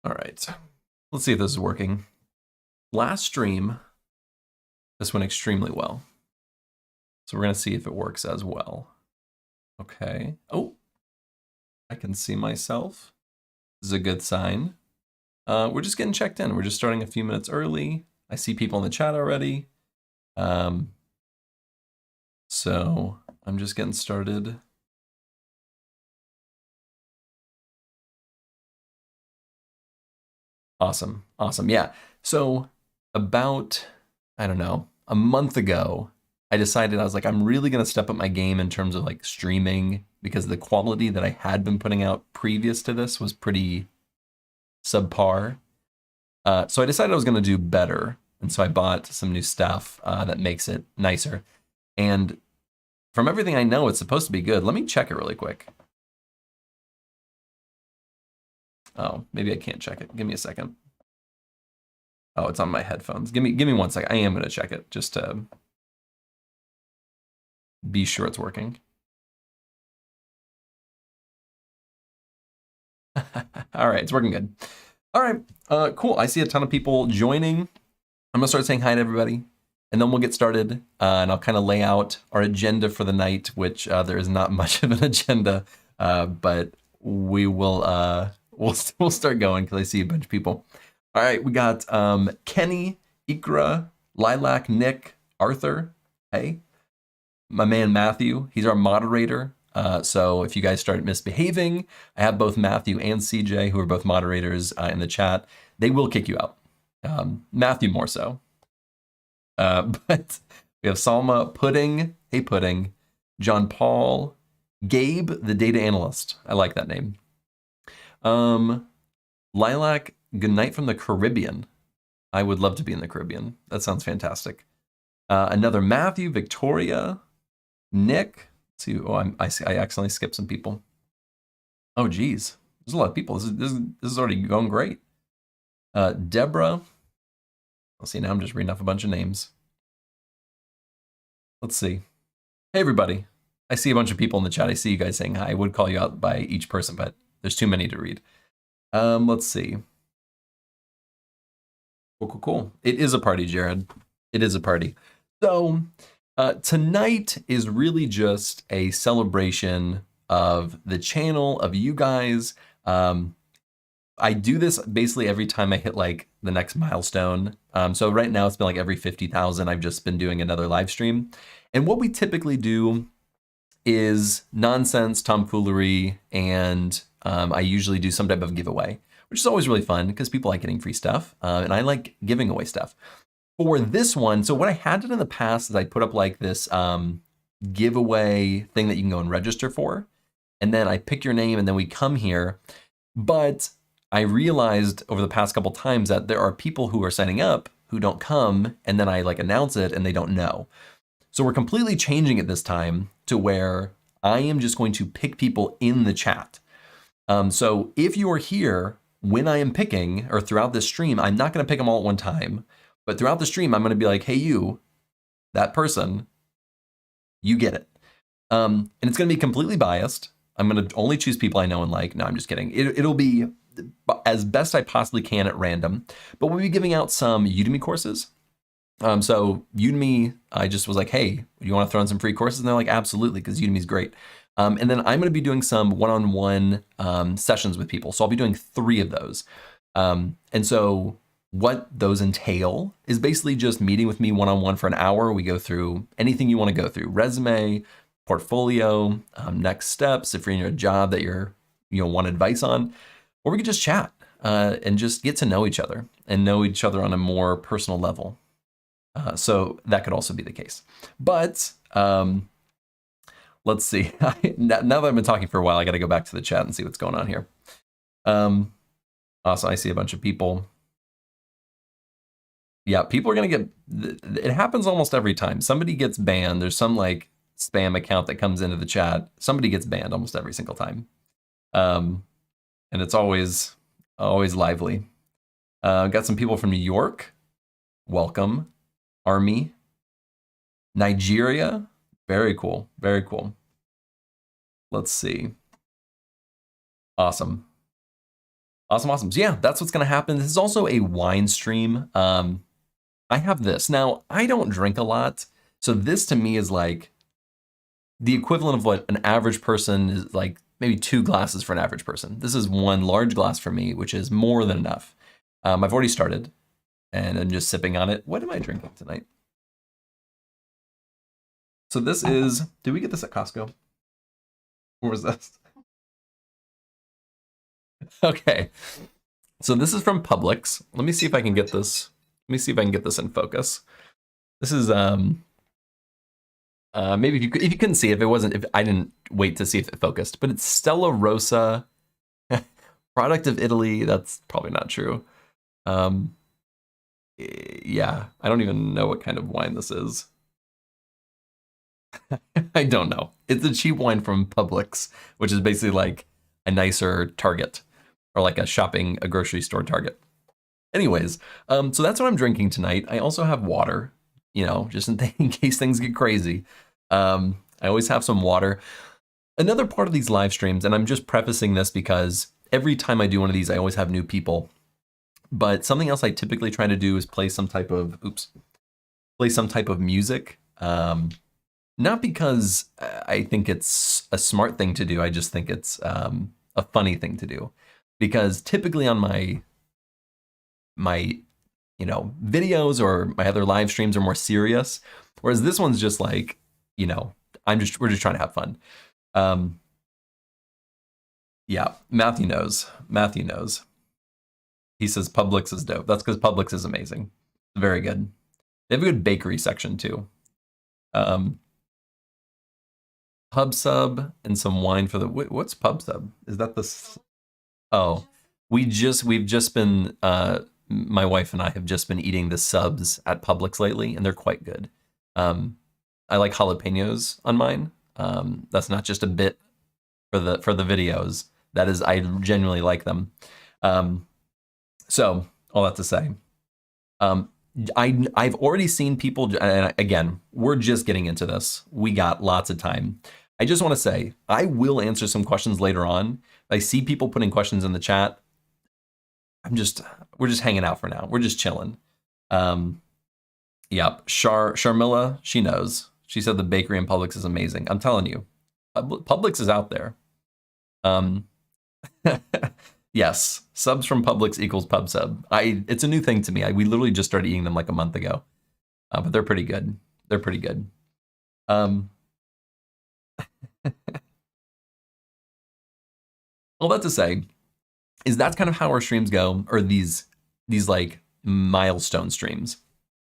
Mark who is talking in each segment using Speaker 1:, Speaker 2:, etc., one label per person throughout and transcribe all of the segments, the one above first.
Speaker 1: All right, let's see if this is working. Last stream, this went extremely well. So we're gonna see if it works as well. Okay, oh, I can see myself. This is a good sign. We're just getting checked in. We're just starting a few minutes early. I see people in the chat already. So I'm just getting started. Awesome, awesome, yeah. So about, I don't know, a month ago, I decided I was like, I'm really gonna step up my game in terms of like streaming because the quality that I had been putting out previous to this was pretty subpar. So I decided I was gonna do better. And so I bought some new stuff that makes it nicer. And from everything I know, it's supposed to be good. Let me check it really quick. Oh, maybe I can't check it. Give me a second. Oh, it's on my headphones. Give me 1 second. I am gonna check it just to be sure it's working. All right, it's working good. All right, cool. I see a ton of people joining. I'm gonna start saying hi to everybody, and then we'll get started. And I'll kind of lay out our agenda for the night, which there is not much of an agenda, but we will we'll start going because I see a bunch of people. All right, we got Kenny, Ikra, Lilac, Nick, Arthur. Hey, my man Matthew. He's our moderator. So if you guys start misbehaving, I have both Matthew and CJ, who are both moderators in the chat. They will kick you out. Matthew more so. But we have Salma, Pudding. Hey, Pudding. John Paul, Gabe, the data analyst. I like that name. Lilac, good night from the Caribbean. I would love to be in the Caribbean. That sounds fantastic. Another Matthew, Victoria, Nick. Let's see. Oh, I accidentally skipped some people. Oh, geez. There's a lot of people. This is already going great. Deborah. Let's see. Now I'm just reading off a bunch of names. Let's see. Hey, everybody. I see a bunch of people in the chat. I see you guys saying hi. I would call you out by each person, but there's too many to read. Let's see. Cool. It is a party, Jared. It is a party. So tonight is really just a celebration of the channel, of you guys. I do this basically every time I hit like the next milestone. So right now it's been like every 50,000. I've just been doing another live stream. And what we typically do is nonsense, tomfoolery, and I usually do some type of giveaway, which is always really fun because people like getting free stuff, and I like giving away stuff. For this one, so what I had done in the past is I put up like this giveaway thing that you can go and register for, and then I pick your name and then we come here. But I realized over the past couple times that there are people who are signing up who don't come, and then I like announce it and they don't know. So we're completely changing it this time to where I am just going to pick people in the chat. So if you are here when I am picking, or throughout this stream, I'm not gonna pick them all at one time, but throughout the stream, I'm gonna be like, hey you, that person, you get it. And it's gonna be completely biased. I'm gonna only choose people I know and like. No, I'm just kidding. It'll be as best I possibly can at random, but we'll be giving out some Udemy courses. So Udemy, I just was like, hey, you wanna throw in some free courses? And they're like, absolutely, because Udemy's great. And then I'm gonna be doing some one-on-one sessions with people. So I'll be doing 3 of those. And so what those entail is basically just meeting with me one-on-one for an hour. We go through anything you wanna go through, resume, portfolio, next steps, if you're in a job that you're want advice on, or we could just chat and just get to know each other and know each other on a more personal level. So that could also be the case. But let's see. Now that I've been talking for a while, I got to go back to the chat and see what's going on here. Also, I see a bunch of people. Yeah, people are going to get, it happens almost every time. Somebody gets banned. There's some like spam account that comes into the chat. Somebody gets banned almost every single time. And it's always lively. Got some people from New York. Welcome. Army. Nigeria. Very cool. Very cool. Let's see. Awesome. Awesome, awesome. So yeah, that's what's going to happen. This is also a wine stream. I have this. Now, I don't drink a lot, so this to me is like the equivalent of what an average person is, like maybe 2 glasses for an average person. This is 1 large glass for me, which is more than enough. I've already started, and I'm just sipping on it. What am I drinking tonight? So this is, did we get this at Costco? Or was this? Okay. So this is from Publix. Let me see if I can get this. Let me see if I can get this in focus. This is maybe if you couldn't see, if I didn't wait to see if it focused, but it's Stella Rosa, product of Italy. That's probably not true. Yeah, I don't even know what kind of wine this is. I don't know. It's a cheap wine from Publix, which is basically like a nicer Target or like a grocery store Target. Anyways, so that's what I'm drinking tonight. I also have water, just in case things get crazy. I always have some water. Another part of these live streams, and I'm just prefacing this because every time I do one of these, I always have new people. But something else I typically try to do is play some type of music. Not because I think it's a smart thing to do. I just think it's a funny thing to do. Because typically on my videos or my other live streams are more serious, whereas this one's just like, we're just trying to have fun. Yeah, Matthew knows. He says Publix is dope. That's because Publix is amazing. Very good. They have a good bakery section too. Pub sub and some wine for the, what's pub sub? Is that the, oh, we've just been, my wife and I have just been eating the subs at Publix lately, and they're quite good. I like jalapenos on mine. That's not just a bit for the videos. That is, I genuinely like them. So all that to say, I've already seen people, and again, we're just getting into this. We got lots of time. I just want to say, I will answer some questions later on. I see people putting questions in the chat. We're just hanging out for now. We're just chilling. Yep. Sharmilla, she knows. She said the bakery in Publix is amazing. I'm telling you, Publix is out there. Yes, subs from Publix equals pub sub. It's a new thing to me. We literally just started eating them like a month ago, but they're pretty good. They're pretty good. All that to say is that's kind of how our streams go, or these like milestone streams.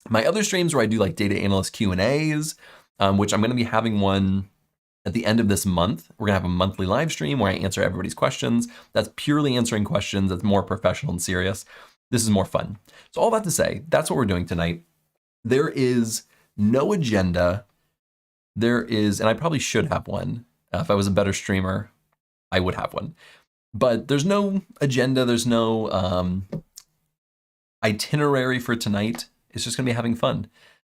Speaker 1: My other streams where I do like data analyst Q&As, which I'm going to be having one at the end of this month. We're going to have a monthly live stream where I answer everybody's questions. That's purely answering questions. That's more professional and serious. This is more fun. So all that to say, that's what we're doing tonight. There is no agenda. There is, and I probably should have one. If I was a better streamer, I would have one. But there's no agenda. There's no itinerary for tonight. It's just going to be having fun.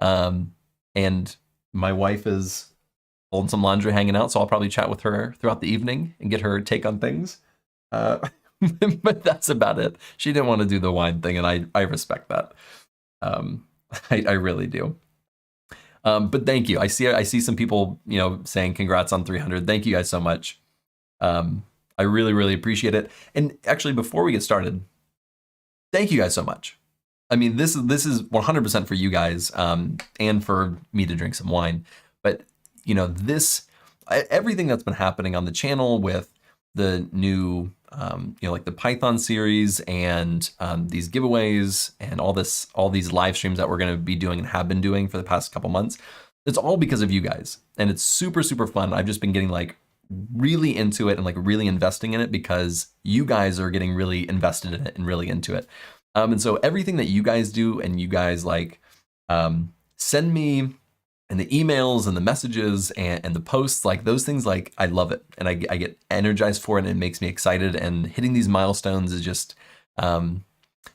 Speaker 1: And my wife is holding some laundry, hanging out, so I'll probably chat with her throughout the evening and get her take on things. But that's about it. She didn't want to do the wine thing, and I respect that. I really do. But thank you. I see some people, saying congrats on 300. Thank you guys so much. I really, really appreciate it. And actually, before we get started, thank you guys so much. I mean, this is 100% for you guys, and for me to drink some wine. But everything that's been happening on the channel with the new, like the Python series and these giveaways and all these live streams that we're going to be doing and have been doing for the past couple months, it's all because of you guys, and it's super, super fun. I've just been getting like really into it and like really investing in it because you guys are getting really invested in it and really into it. And so everything that you guys do and you guys like send me, and the emails and the messages and the posts, like those things, like I love it. And I get energized for it, and it makes me excited. And hitting these milestones is just,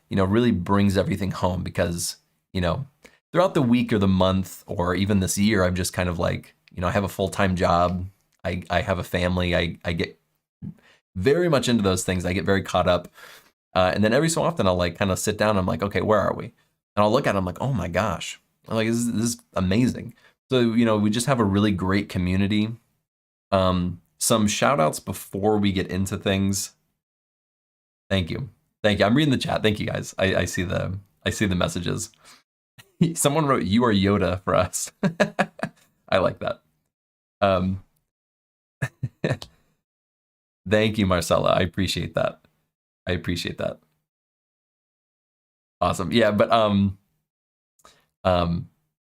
Speaker 1: really brings everything home because, throughout the week or the month or even this year, I'm just kind of like, I have a full-time job. I have a family. I get very much into those things. I get very caught up. And then every so often I'll like kind of sit down. And I'm like, okay, where are we? And I'll look at it. I'm like, oh my gosh. I'm like, this is amazing. So, we just have a really great community. Some shout outs before we get into things. Thank you. Thank you. I'm reading the chat. Thank you guys. I see the messages. Someone wrote, "You are Yoda" for us. I like that. Thank you, Marcella. I appreciate that. Awesome. Yeah, but oh,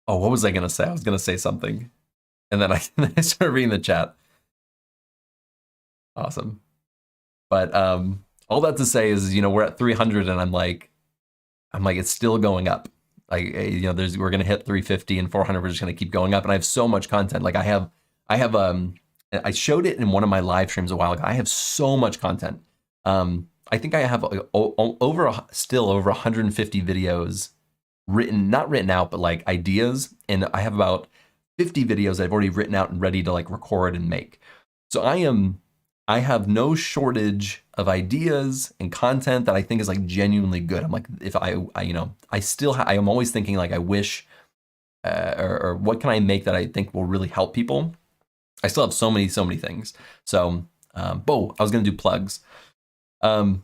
Speaker 1: what was I gonna say? I was gonna say something, and then I started reading the chat. Awesome. But all that to say is, we're at 300, and I'm like, it's still going up. Like, we're gonna hit 350 and 400. We're just gonna keep going up, and I have so much content. Like, I have I showed it in one of my live streams a while ago. I have so much content. I think I have over 150 videos not written out, but like ideas, and I have about 50 videos I've already written out and ready to like record and make. So I have no shortage of ideas and content that I think is like genuinely good. I'm like, if I'm always thinking like, I wish, or what can I make that I think will really help people? I still have so many things. So, I was gonna do plugs. Plug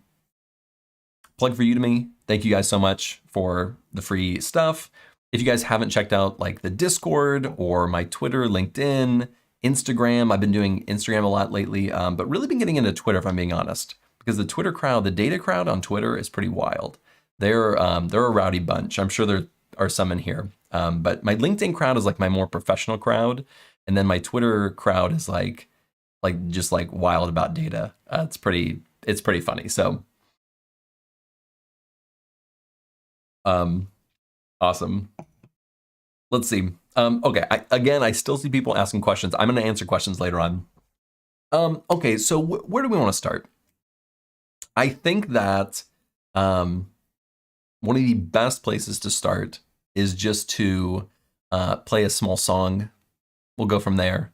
Speaker 1: for Udemy. Thank you guys so much for the free stuff. If you guys haven't checked out like the Discord or my Twitter, LinkedIn, Instagram, I've been doing Instagram a lot lately, but really been getting into Twitter if I'm being honest, because the Twitter crowd, the data crowd on Twitter is pretty wild. They're a rowdy bunch. I'm sure there are some in here, but my LinkedIn crowd is like my more professional crowd, and then my Twitter crowd is like just like wild about data. It's pretty funny. So, awesome. Let's see. Okay, I still see people asking questions. I'm going to answer questions later on. Okay, so where do we want to start? I think that one of the best places to start is just to play a small song. We'll go from there.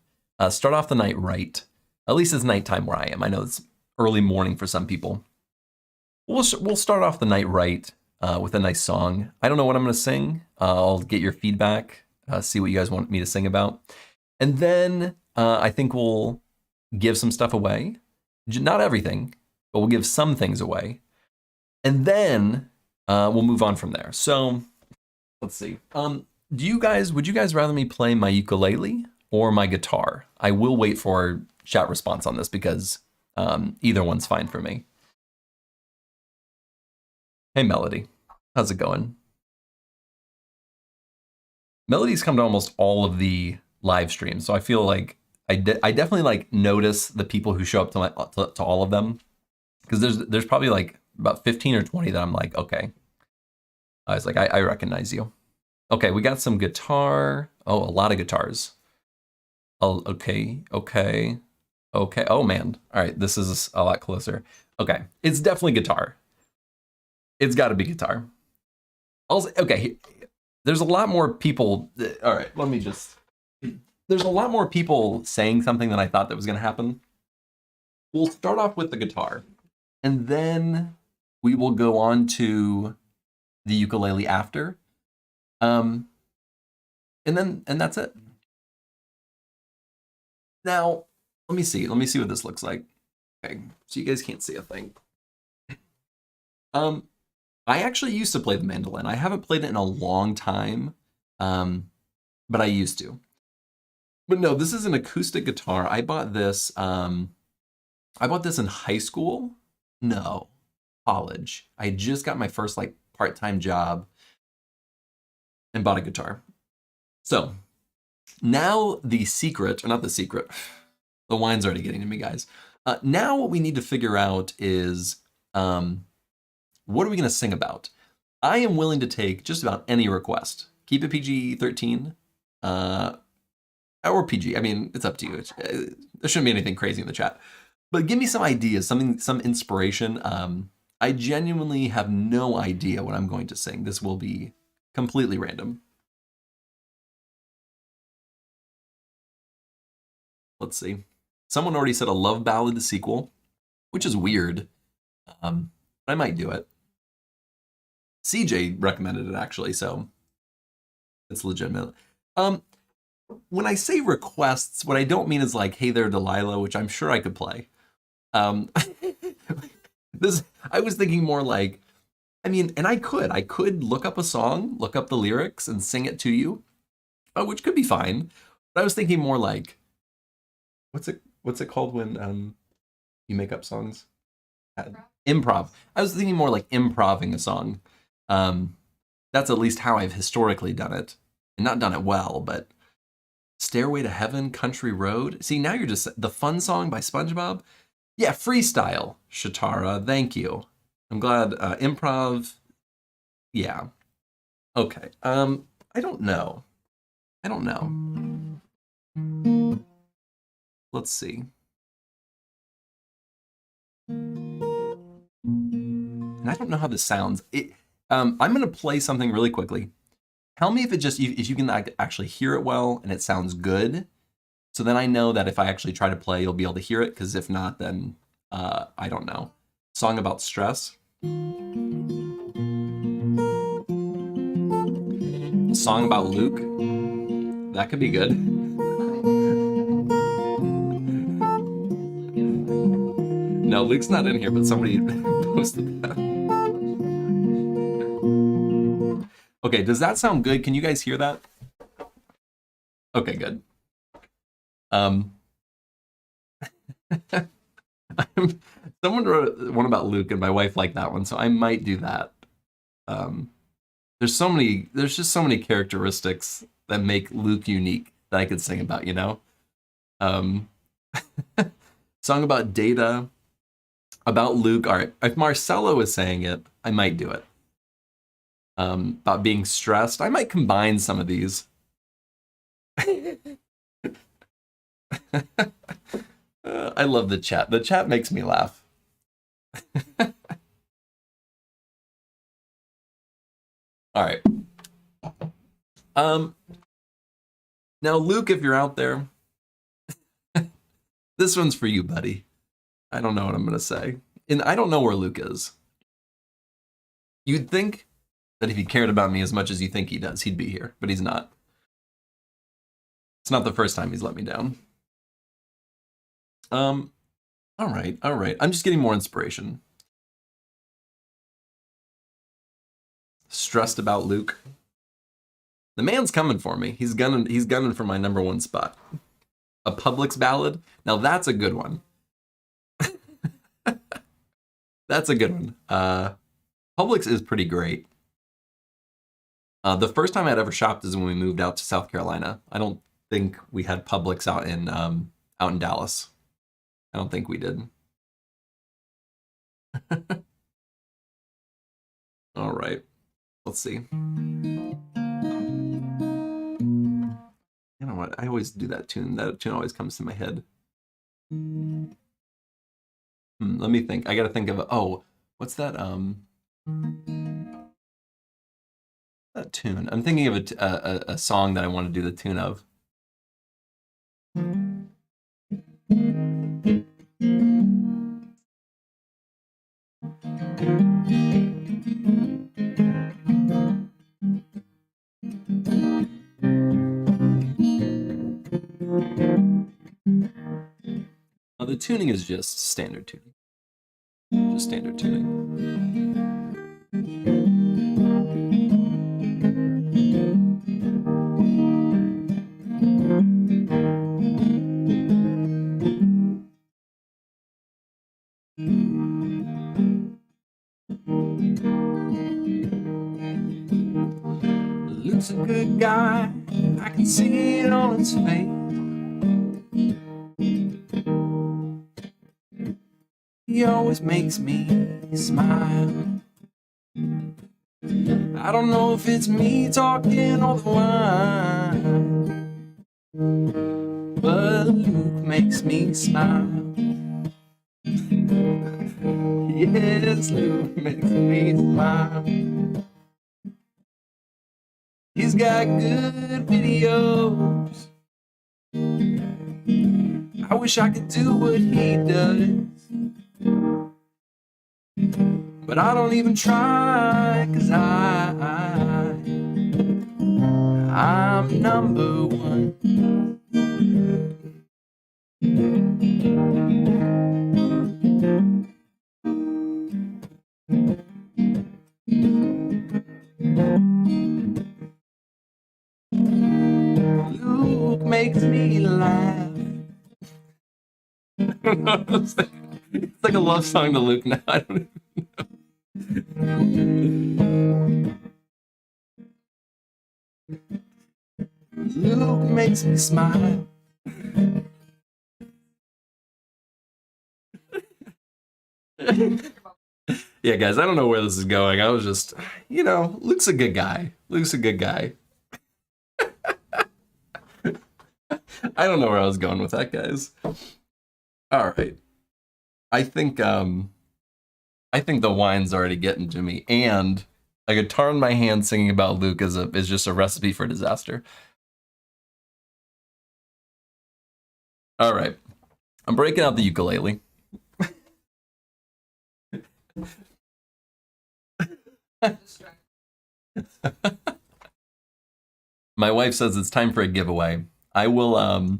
Speaker 1: Start off the night right. At least it's nighttime where I am. I know it's early morning for some people. We'll start off the night right with a nice song. I don't know what I'm going to sing. I'll get your feedback. See what you guys want me to sing about. And then I think we'll give some stuff away. Not everything, but we'll give some things away. And then we'll move on from there. So let's see. Would you guys rather me play my ukulele or my guitar? I will wait for chat response on this because either one's fine for me. Hey, Melody. How's it going? Melody's come to almost all of the live streams, so I feel like I definitely like notice the people who show up to all of them, because there's probably like about 15 or 20 that I'm like, okay. I was like, I recognize you. Okay, we got some guitar. Oh, a lot of guitars. Oh, okay. Oh man. All right, this is a lot closer. Okay, it's definitely guitar. It's got to be guitar. Also, okay, there's a lot more people. All right, there's a lot more people saying something than I thought that was going to happen. We'll start off with the guitar, and then we will go on to the ukulele after. And that's it. Now, let me see what this looks like. Okay, so you guys can't see a thing. I actually used to play the mandolin. I haven't played it in a long time, but I used to. But no, this is an acoustic guitar. I bought this in high school. No, college. I just got my first like part-time job and bought a guitar. So now the secret, or not the secret, the wine's already getting to me, guys. Now what we need to figure out is what are we going to sing about? I am willing to take just about any request. Keep it PG-13, or PG. I mean, it's up to you. There shouldn't be anything crazy in the chat. But give me some ideas, some inspiration. I genuinely have no idea what I'm going to sing. This will be completely random. Let's see. Someone already said a love ballad, the sequel, which is weird. I might do it. CJ recommended it actually, so it's legitimate. When I say requests, what I don't mean is like, hey there, Delilah, which I'm sure I could play. I was thinking more like, I mean, and I could look up a song, look up the lyrics, and sing it to you, which could be fine. But I was thinking more like, what's it called when you make up songs? Improv. I was thinking more like improving a song. That's at least how I've historically done it, and not done it well, but Stairway to Heaven, Country Road. See, now you're just the fun song by SpongeBob. Yeah, freestyle, Shatara. Thank you. I'm glad. Improv. Yeah. Okay. I don't know. Let's see. And I don't know how this sounds. I'm gonna play something really quickly. Tell me if you can actually hear it well and it sounds good. So then I know that if I actually try to play, you'll be able to hear it. Because if not, then I don't know. Song about stress. A song about Luke. That could be good. No, Luke's not in here, but somebody posted that. Okay, does that sound good? Can you guys hear that? Okay, good. Someone wrote one about Luke, and my wife liked that one, so I might do that. There's just so many characteristics that make Luke unique that I could sing about, you know? Song about Data, about Luke. All right, if Marcelo is saying it, I might do it. About being stressed, I might combine some of these. I love the chat. The chat makes me laugh. All right. Now, Luke, if you're out there, this one's for you, buddy. I don't know what I'm going to say. And I don't know where Luke is. You'd think that if he cared about me as much as you think he does, he'd be here, but he's not. It's not the first time he's let me down. All right. I'm just getting more inspiration. Stressed about Luke. The man's coming for me. He's gunning for my #1 spot. A Publix ballad. Now that's a good one. That's a good one. Publix is pretty great. The first time I'd ever shopped is when we moved out to South Carolina. I don't think we had Publix out in Dallas. I don't think we did. All right. Let's see. You know what? I always do that tune. That tune always comes to my head. Let me think. I gotta think of what's that? That tune. I'm thinking of a song that I want to do the tune of. The tuning is just standard tuning. Just standard tuning. Luke's a good guy, I can see it on his face. He always makes me smile. I don't know if it's me talking or the wine, but Luke makes me smile. Yes, Luke makes me smile. He's got good videos. I wish I could do what he does. but I don't even try, 'cause I'm number one. Luke makes me laugh. It's like a love song to Luke now. I don't even know. Luke makes me smile. Yeah, guys, I don't know where this is going. I was just, Luke's a good guy. Luke's a good guy. I don't know where I was going with that, guys. All right. I think the wine's already getting to me, and a guitar in my hand singing about Luke is just a recipe for disaster. All right. I'm breaking out the ukulele. My wife says it's time for a giveaway. I will I'll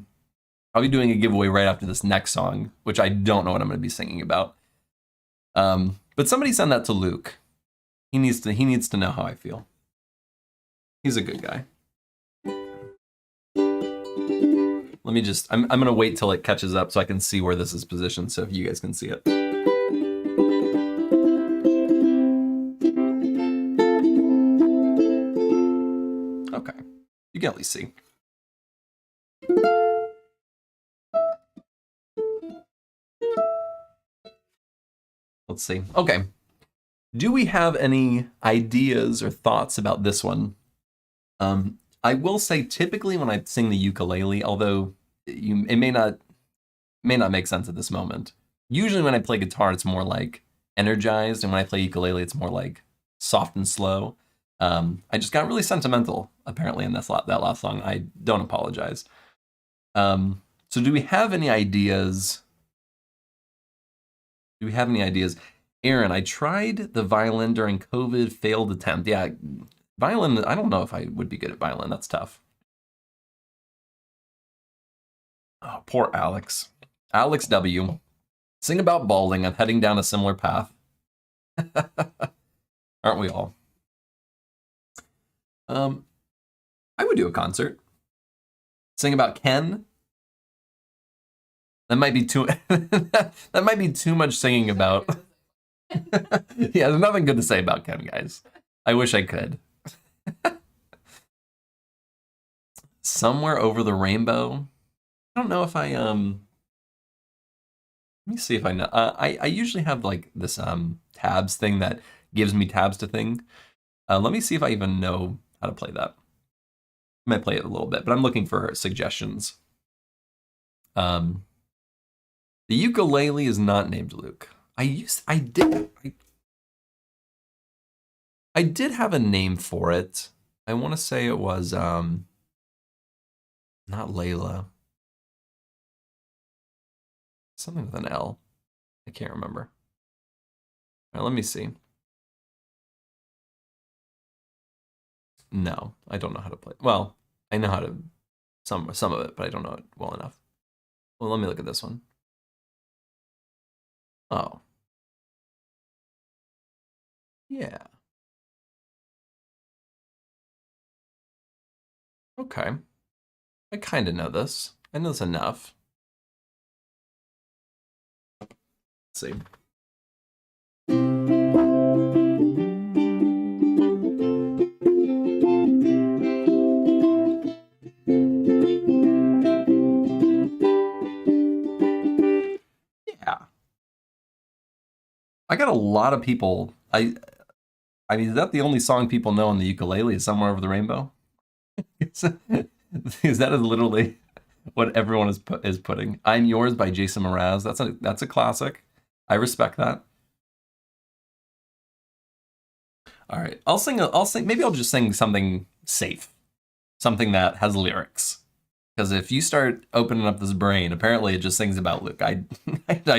Speaker 1: be doing a giveaway right after this next song, which I don't know what I'm going to be singing about. But somebody send that to Luke. He needs to know how I feel. He's a good guy. Let me just I'm going to wait till it catches up so I can see where this is positioned, so if you guys can see it. Okay. You can at least see. Let's see. Okay. Do we have any ideas or thoughts about this one? I will say typically when I sing the ukulele, although it may not make sense at this moment. Usually when I play guitar, it's more like energized, and when I play ukulele, it's more like soft and slow. I just got really sentimental apparently in that last song. I don't apologize. So do we have any ideas? Do we have any ideas? Aaron, I tried the violin during COVID, failed attempt. Yeah, violin, I don't know if I would be good at violin. That's tough. Oh, poor Alex. Alex W. Sing about balding. I'm heading down a similar path. Aren't we all? I would do a concert. Sing about Ken. That might be too that might be too much singing about. Yeah, there's nothing good to say about Ken, guys. I wish I could. Somewhere over the rainbow. I don't know if I let me see if I know. I usually have like this tabs thing that gives me tabs to thing. Let me see if I even know how to play that. I might play it a little bit, but I'm looking for suggestions. The ukulele is not named Luke. I did have a name for it. I want to say it was not Layla. Something with an L. I can't remember. All right, let me see. No, I don't know how to play. Well, I know how to some of it, but I don't know it well enough. Well, let me look at this one. Oh. Yeah. Okay. I kind of know this. I know this enough. Let's see. Yeah. I got a lot of people. I mean, is that the only song people know on the ukulele? Is Somewhere Over the Rainbow? Is that literally what everyone is putting? I'm Yours by Jason Mraz. That's a classic. I respect that. All right, I'll sing. Maybe I'll just sing something safe, something that has lyrics. Because if you start opening up this brain, apparently it just sings about Luke. I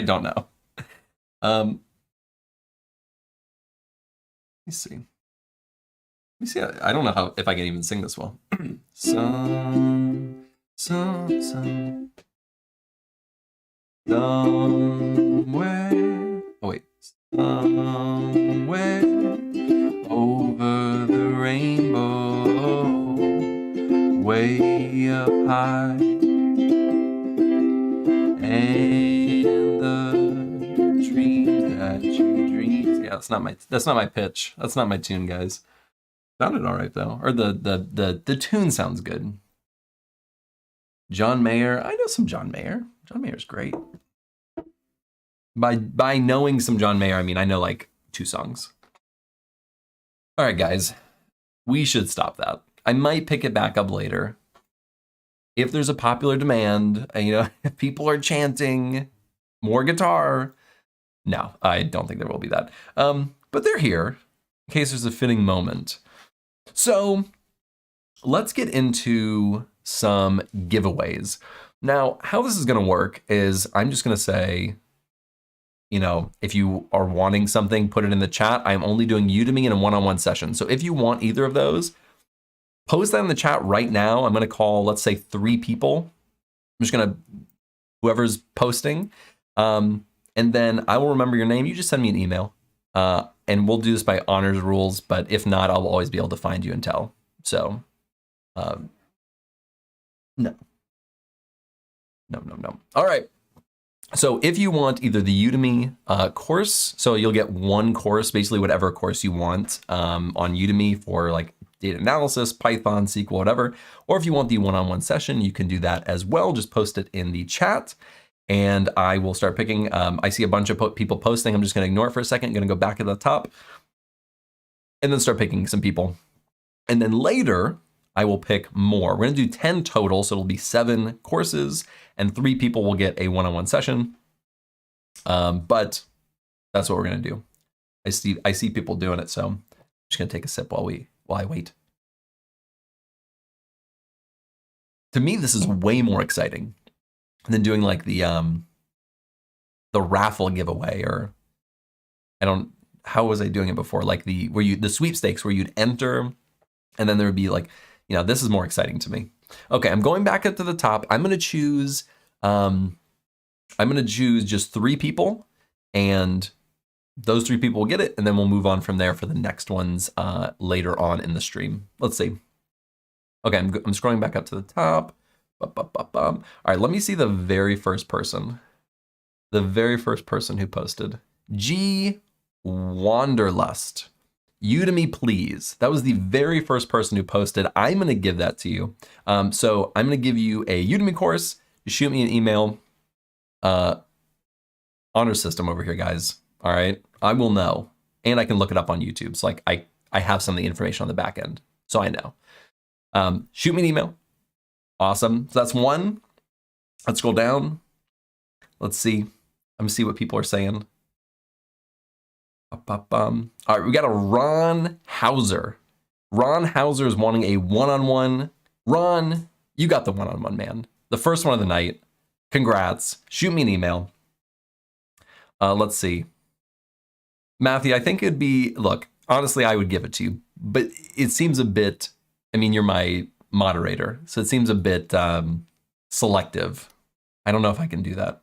Speaker 1: don't know. me see. Let me see. I don't know if I can even sing this well. Somewhere. Oh wait. Somewhere over the rainbow, way up high, and the dreams that you dreamed. Yeah, that's not my pitch. That's not my tune, guys. Sounded all right though, or the tune sounds good. John Mayer. I know some John Mayer. John Mayer's great. By knowing some John Mayer, I mean I know like 2 songs. All right, guys, we should stop that. I might pick it back up later. If there's a popular demand, if people are chanting more guitar. No, I don't think there will be that. But they're here in case there's a fitting moment. So let's get into some giveaways. Now, how this is going to work is I'm just going to say, if you are wanting something, put it in the chat. I'm only doing Udemy in a one-on-one session. So if you want either of those, post that in the chat right now. I'm going to call, let's say 3 people. I'm just going to, whoever's posting, and then I will remember your name. You just send me an email, and we'll do this by honors rules. But if not, I'll always be able to find you and tell. So, no. All right. So if you want either the Udemy course, so you'll get one course, basically whatever course you want on Udemy for like data analysis, Python, SQL, whatever. Or if you want the one-on-one session, you can do that as well. Just post it in the chat and I will start picking. I see a bunch of people posting. I'm just going to ignore it for a second. I'm going to go back to the top and then start picking some people. And then later, I will pick more. We're going to do 10 total, so it'll be 7 courses, and 3 people will get a one-on-one session. But that's what we're going to do. I see people doing it, so I'm just going to take a sip while I wait. To me, this is way more exciting than doing like the raffle giveaway, or how was I doing it before? Like the sweepstakes where you'd enter, and then there would be like, this is more exciting to me. Okay, I'm going back up to the top. I'm going to choose just 3 people, and those 3 people will get it, and then we'll move on from there for the next ones later on in the stream. Let's see. Okay, I'm scrolling back up to the top. All right, let me see the very first person. The very first person who posted. G Wanderlust. Udemy, please. That was the very first person who posted. I'm going to give that to you. So I'm going to give you a Udemy course. Just shoot me an email. Honor system over here, guys. All right. I will know. And I can look it up on YouTube. So like I have some of the information on the back end. So I know. Shoot me an email. Awesome. So that's 1. Let's scroll down. Let's see. I'm going to see what people are saying. All right, we got a Ron Hauser. Ron Hauser is wanting a one-on-one. Ron, you got the one-on-one, man. The first one of the night. Congrats. Shoot me an email. Let's see. Matthew, I think it'd be, look, honestly, I would give it to you, but it seems a bit, you're my moderator, so it seems a bit selective. I don't know if I can do that.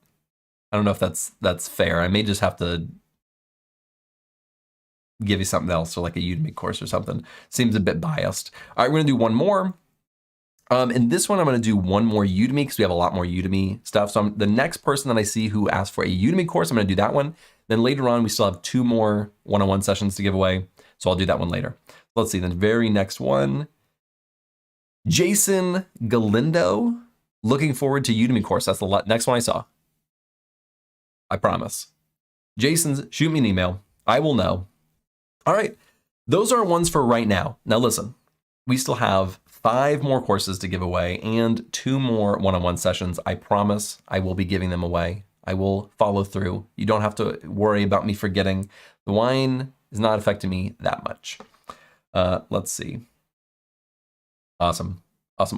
Speaker 1: I don't know if that's fair. I may just have to give you something else, or like a Udemy course or something. Seems a bit biased. All right, we're gonna do one more. In this one, I'm gonna do one more Udemy because we have a lot more Udemy stuff. So the next person that I see who asked for a Udemy course, I'm gonna do that one. Then later on, we still have 2 more one-on-one sessions to give away. So I'll do that one later. Let's see, the very next one. Jason Galindo, looking forward to Udemy course. That's the next one I saw. I promise. Jason's, shoot me an email. I will know. All right, those are ones for right now. Now listen, we still have 5 more courses to give away and 2 more one-on-one sessions. I promise I will be giving them away. I will follow through. You don't have to worry about me forgetting. The wine is not affecting me that much. Let's see. Awesome. I'm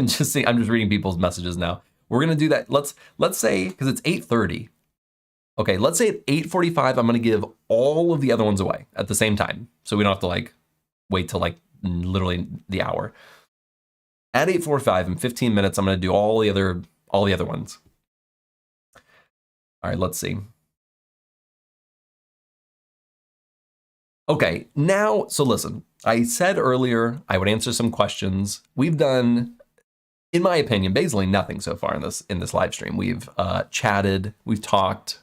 Speaker 1: just reading people's messages now. We're gonna do that. Let's say, because it's 8:30. Okay, let's say at 8:45, I'm gonna give all of the other ones away at the same time. So we don't have to like wait till like literally the hour. At 8:45 in 15 minutes, I'm gonna do all the other ones. All right, let's see. Okay, now, so listen, I said earlier I would answer some questions. We've done, in my opinion, basically nothing so far in this live stream. We've chatted, we've talked,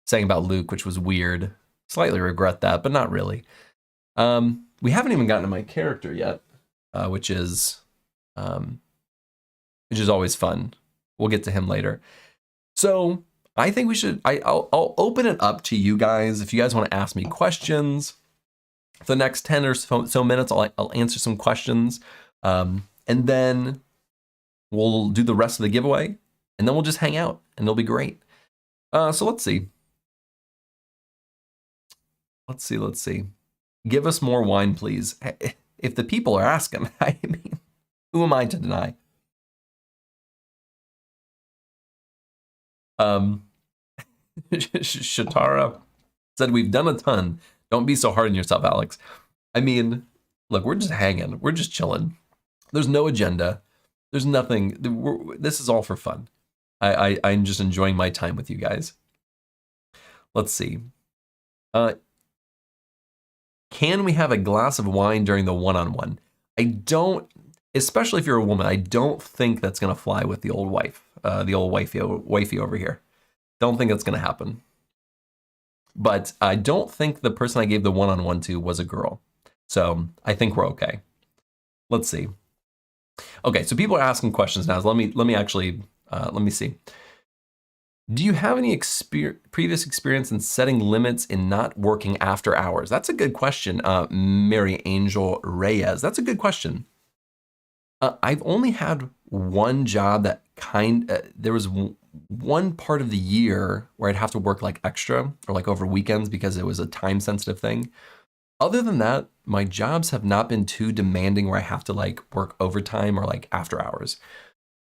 Speaker 1: saying about Luke, which was weird. Slightly regret that, but not really. We haven't even gotten to my character yet, which is always fun. We'll get to him later. So I think we should, I'll open it up to you guys. If you guys want to ask me questions, for the next 10 or so minutes, I'll answer some questions. And then we'll do the rest of the giveaway, and then we'll just hang out, and it'll be great. So let's see. Let's see. Give us more wine, please. If the people are asking, I mean, who am I to deny? Shatara said, we've done a ton. Don't be so hard on yourself, Alex. I mean, look, we're just hanging. We're just chilling. There's no agenda. There's nothing. This is all for fun. I'm just enjoying my time with you guys. Let's see. Can we have a glass of wine during the one-on-one? I don't, especially if you're a woman, I don't think that's going to fly with the old wife, the old wifey over here. Don't think that's going to happen. But I don't think the person I gave the one-on-one to was a girl. So I think we're okay. Let's see. Okay, so people are asking questions now. So let me actually, let me see. Do you have any previous experience in setting limits in not working after hours? That's a good question, Mary Angel Reyes. That's a good question. I've only had one job that there was one part of the year where I'd have to work like extra or like over weekends because it was a time sensitive thing. Other than that, my jobs have not been too demanding where I have to like work overtime or like after hours.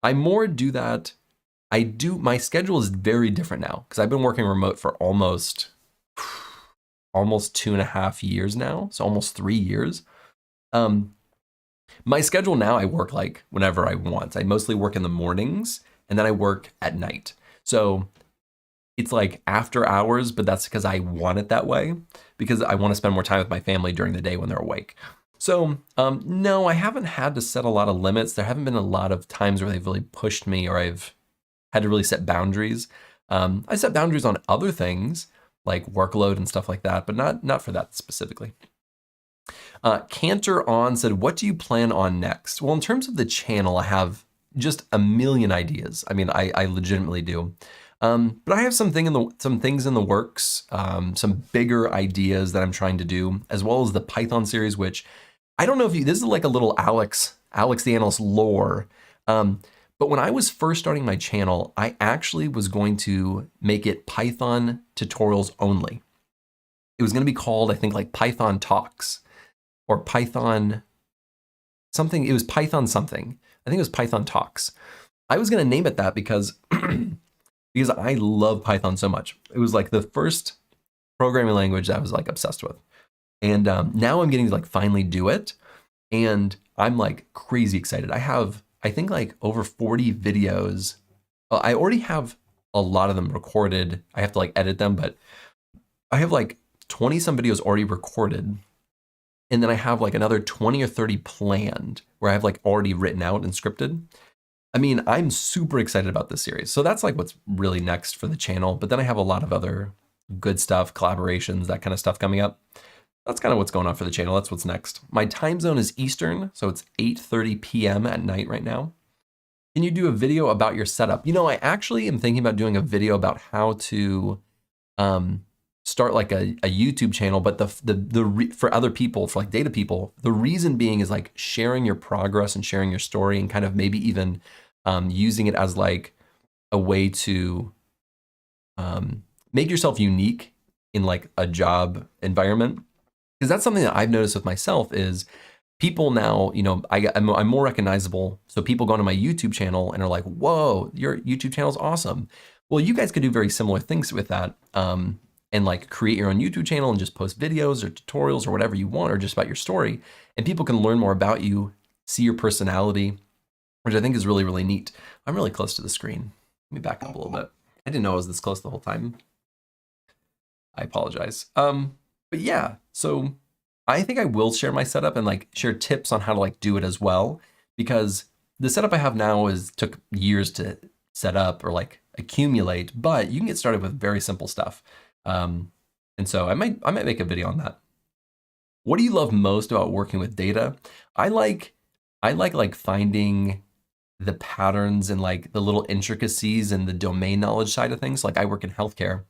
Speaker 1: I more do that. My schedule is very different now because I've been working remote for almost 2.5 years now. So almost 3 years. My schedule now, I work like whenever I want. I mostly work in the mornings and then I work at night. So it's like after hours, but that's because I want it that way because I want to spend more time with my family during the day when they're awake. So no, I haven't had to set a lot of limits. There haven't been a lot of times where they've really pushed me or I've had to really set boundaries. I set boundaries on other things like workload and stuff like that, but not for that specifically. Cantor On said, what do you plan on next? Well, in terms of the channel, I have just a million ideas. I mean, I legitimately do. But I have some things in the works, some bigger ideas that I'm trying to do, as well as the Python series, which I don't know if this is like a little Alex the Analyst lore. But when I was first starting my channel, I actually was going to make it Python tutorials only. It was going to be called, I think, like Python Talks or Python something. It was Python something. I think it was Python Talks. I was going to name it that because I love Python so much. It was like the first programming language that I was like obsessed with. And now I'm getting to like finally do it. And I'm like crazy excited. I think like over 40 videos. I already have a lot of them recorded. I have to like edit them, but I have like 20 some videos already recorded. And then I have like another 20 or 30 planned where I have like already written out and scripted. I mean, I'm super excited about this series. So that's like what's really next for the channel. But then I have a lot of other good stuff, collaborations, that kind of stuff coming up. That's kind of what's going on for the channel. That's what's next. My time zone is Eastern, so it's 8:30 p.m. at night right now. Can you do a video about your setup? You know, I actually am thinking about doing a video about how to start like a YouTube channel, but for other people, for like data people, the reason being is like sharing your progress and sharing your story and kind of maybe even using it as like a way to make yourself unique in like a job environment. Because that's something that I've noticed with myself is people now, you know, I'm more recognizable. So people go to my YouTube channel and are like, whoa, your YouTube channel is awesome. Well, you guys could do very similar things with that, and like create your own YouTube channel and just post videos or tutorials or whatever you want, or just about your story, and people can learn more about you, see your personality, which I think is really, really neat. I'm really close to the screen. Let me back up a little bit. I didn't know I was this close the whole time. I apologize. But yeah, so I think I will share my setup and like share tips on how to like do it as well, because the setup I have now took years to set up or like accumulate, but you can get started with very simple stuff. And so I might make a video on that. What do you love most about working with data? I like finding the patterns and like the little intricacies and the domain knowledge side of things. Like I work in healthcare,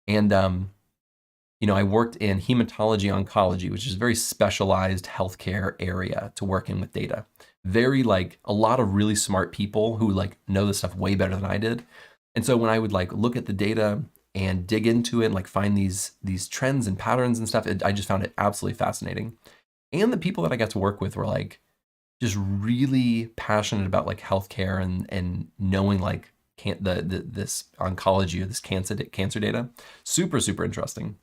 Speaker 1: and I worked in hematology oncology, which is a very specialized healthcare area to work in with data. Very like a lot of really smart people who like know this stuff way better than I did. And so when I would like look at the data and dig into it and like find these trends and patterns and stuff, I just found it absolutely fascinating. And the people that I got to work with were like just really passionate about like healthcare and knowing like this oncology or this cancer data. Super, super interesting.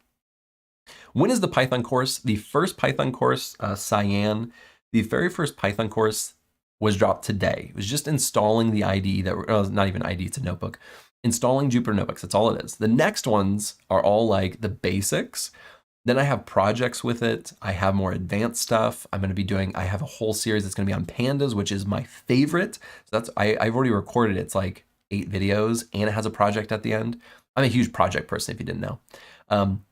Speaker 1: When is the Python course? The first Python course, Cyan, the very first Python course was dropped today. It was just installing the IDE not even IDE, it's a notebook. Installing Jupyter Notebooks, that's all it is. The next ones are all like the basics. Then I have projects with it. I have more advanced stuff. I have a whole series that's gonna be on pandas, which is my favorite. So I've already recorded it. It's like 8 videos and it has a project at the end. I'm a huge project person if you didn't know.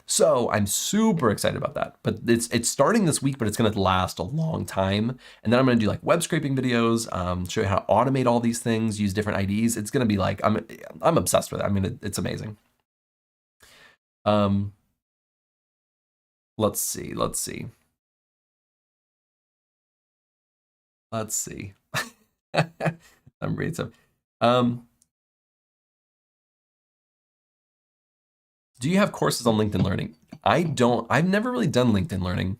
Speaker 1: So I'm super excited about that, but it's starting this week, but it's going to last a long time. And then I'm going to do like web scraping videos, show you how to automate all these things, use different IDs. It's going to be like, I'm obsessed with it. I mean, it's amazing. Let's see. I'm reading some. Do you have courses on LinkedIn Learning? I don't. I've never really done LinkedIn Learning.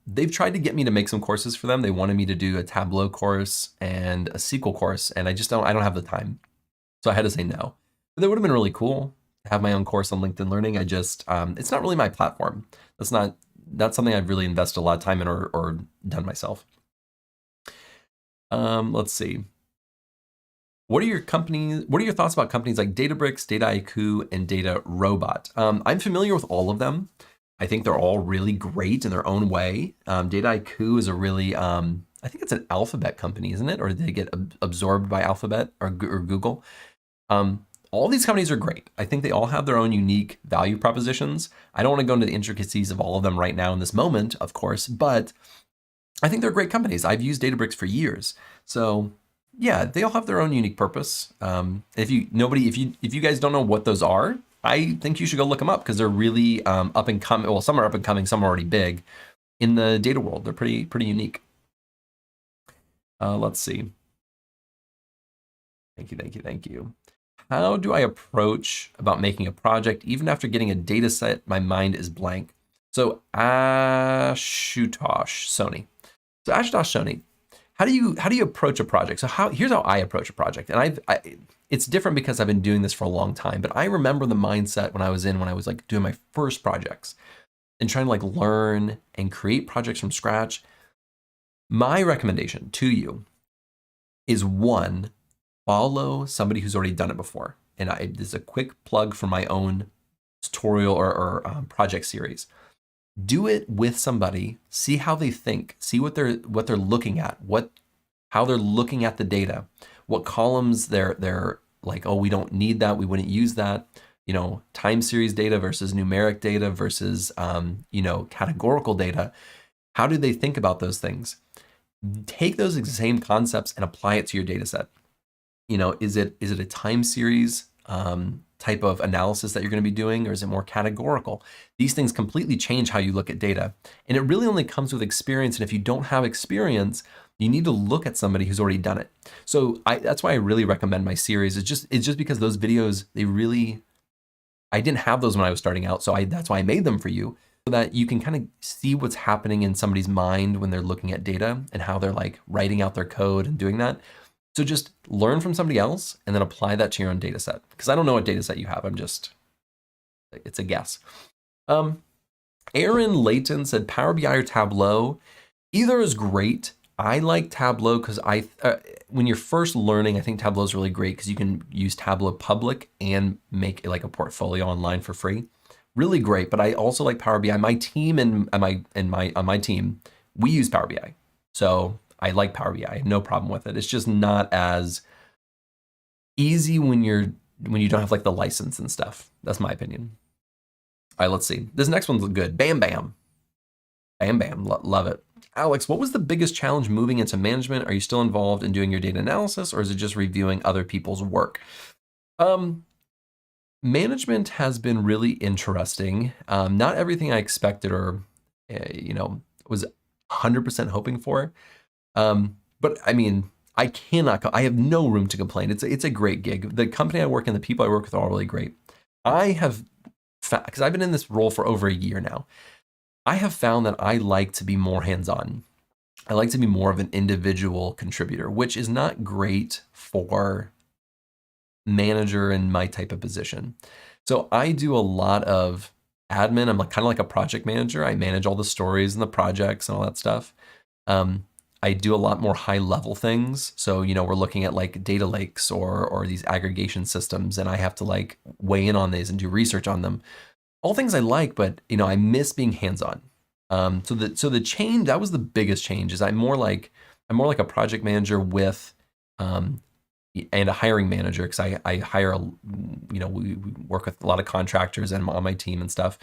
Speaker 1: They've tried to get me to make some courses for them. They wanted me to do a Tableau course and a SQL course, and I don't have the time. So I had to say no. But that would have been really cool to have my own course on LinkedIn Learning. It's not really my platform. That's something I've really invested a lot of time in or done myself. Let's see. What are your thoughts about companies like Databricks, Dataiku, and DataRobot? I'm familiar with all of them. I think they're all really great in their own way. Dataiku is a really, I think it's an Alphabet company, isn't it? Or did they get absorbed by Alphabet or Google? All these companies are great. I think they all have their own unique value propositions. I don't want to go into the intricacies of all of them right now in this moment, of course, but I think they're great companies. I've used Databricks for years. So yeah, they all have their own unique purpose. If you guys don't know what those are, I think you should go look them up because they're really up and coming. Well, some are up and coming, some are already big in the data world. They're pretty unique. Let's see. Thank you. How do I approach about making a project? Even after getting a data set, my mind is blank. So Ashutosh Sony. How do you approach a project? So here's how I approach a project. And it's different because I've been doing this for a long time, but I remember the mindset when I was like doing my first projects and trying to like learn and create projects from scratch. My recommendation to you is one, follow somebody who's already done it before. And this is a quick plug for my own tutorial or project series. Do it with somebody, see how they think, see what they're looking at, how they're looking at the data, what columns they're like, oh, we don't need that, we wouldn't use that, time series data versus numeric data versus categorical data. How do they think about those things? Take those same concepts and apply it to your data set. Is it a time series type of analysis that you're going to be doing, or is it more categorical? These things completely change how you look at data. And it really only comes with experience. And if you don't have experience, you need to look at somebody who's already done it. So that's why I really recommend my series. It's just because those videos, I didn't have those when I was starting out. So that's why I made them for you, so that you can kind of see what's happening in somebody's mind when they're looking at data and how they're like writing out their code and doing that. So just learn from somebody else and then apply that to your own data set. Because I don't know what data set you have. It's a guess. Aaron Layton said Power BI or Tableau. Either is great. I like Tableau because when you're first learning, I think Tableau is really great because you can use Tableau public and make it like a portfolio online for free. Really great. But I also like Power BI. My team and on my team, we use Power BI. So I like Power BI. I have no problem with it. It's just not as easy when you don't have like the license and stuff. That's my opinion. All right, let's see. This next one's good. Bam Bam. Bam Bam. Love it. Alex, what was the biggest challenge moving into management? Are you still involved in doing your data analysis, or is it just reviewing other people's work? Management has been really interesting. Not everything I expected or was 100% hoping for. But I mean, I have no room to complain. It's a great gig. The company I work in, the people I work with are all really great. Because I've been in this role for over a year now. I have found that I like to be more hands-on. I like to be more of an individual contributor, which is not great for manager in my type of position. So I do a lot of admin. I'm kind of like a project manager. I manage all the stories and the projects and all that stuff. I do a lot more high-level things. So, we're looking at like data lakes or these aggregation systems, and I have to like weigh in on these and do research on them. All things I like, but I miss being hands-on. So the change, that was the biggest change, is I'm more like a project manager with and a hiring manager, because I hire we work with a lot of contractors and on my team and stuff.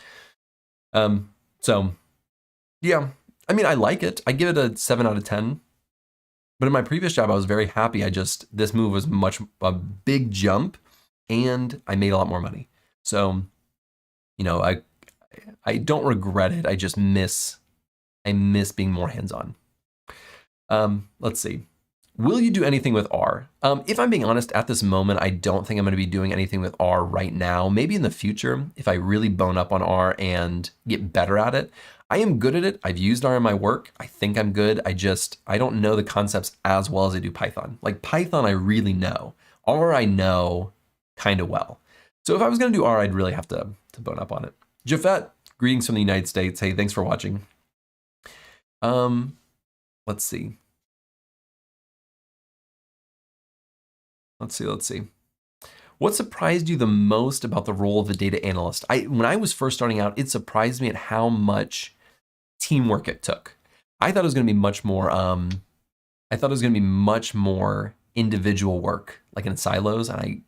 Speaker 1: So yeah, I mean, I like it. I give it a 7 out of 10. But in my previous job, I was very happy. This move was a big jump, and I made a lot more money. So I don't regret it. I just miss being more hands-on. Let's see. Will you do anything with R? If I'm being honest, at this moment, I don't think I'm going to be doing anything with R right now. Maybe in the future, if I really bone up on R and get better at it. I am good at it. I've used R in my work. I think I'm good. I don't know the concepts as well as I do Python. Like Python, I really know. R, I know kind of well. So if I was going to do R, I'd really have to bone up on it. Jafet, greetings from the United States. Hey, thanks for watching. Let's see. What surprised you the most about the role of the data analyst? When I was first starting out, it surprised me at how much teamwork it took. I thought it was going to be much more individual work, like in silos. And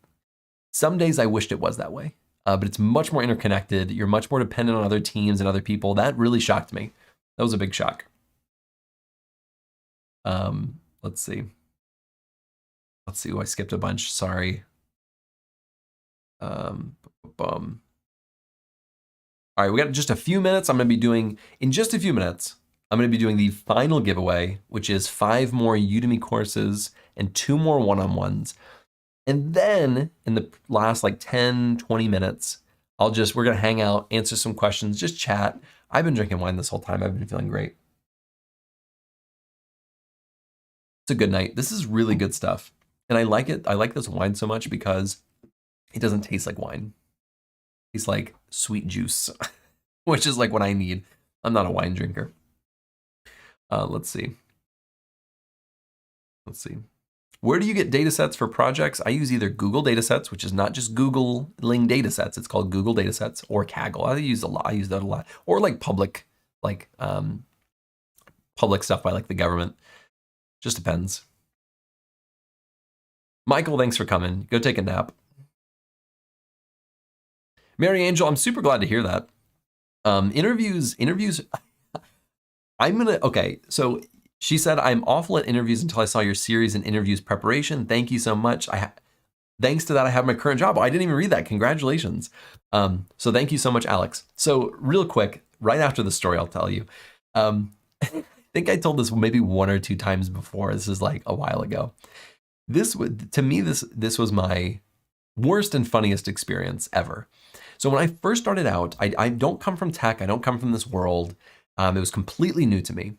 Speaker 1: some days I wished it was that way. But it's much more interconnected. You're much more dependent on other teams and other people. That really shocked me. That was a big shock. Let's see. Oh, I skipped a bunch. Sorry. All right, we got just a few minutes. In just a few minutes, I'm going to be doing the final giveaway, which is 5 more Udemy courses and 2 more one-on-ones. And then in the last like 10, 20 minutes, we're going to hang out, answer some questions, just chat. I've been drinking wine this whole time. I've been feeling great. It's a good night. This is really good stuff. And I like it. I like this wine so much because it doesn't taste like wine. It's like sweet juice, which is like what I need. I'm not a wine drinker. Let's see. Where do you get data sets for projects? I use either Google Datasets, which is not just Googling datasets. It's called Google Datasets, or Kaggle. I use that a lot. Or like public stuff by like the government. Just depends. Michael, thanks for coming. Go take a nap. Mary Angel, I'm super glad to hear that. Interviews. Okay, so she said, I'm awful at interviews until I saw your series in interviews preparation. Thank you so much. Thanks to that, I have my current job. Oh, I didn't even read that. Congratulations. So thank you so much, Alex. So real quick, right after the story, I'll tell you. I think I told this maybe 1 or 2 times before. This is like a while ago. This was my worst and funniest experience ever. So when I first started out, I don't come from tech. I don't come from this world. It was completely new to me.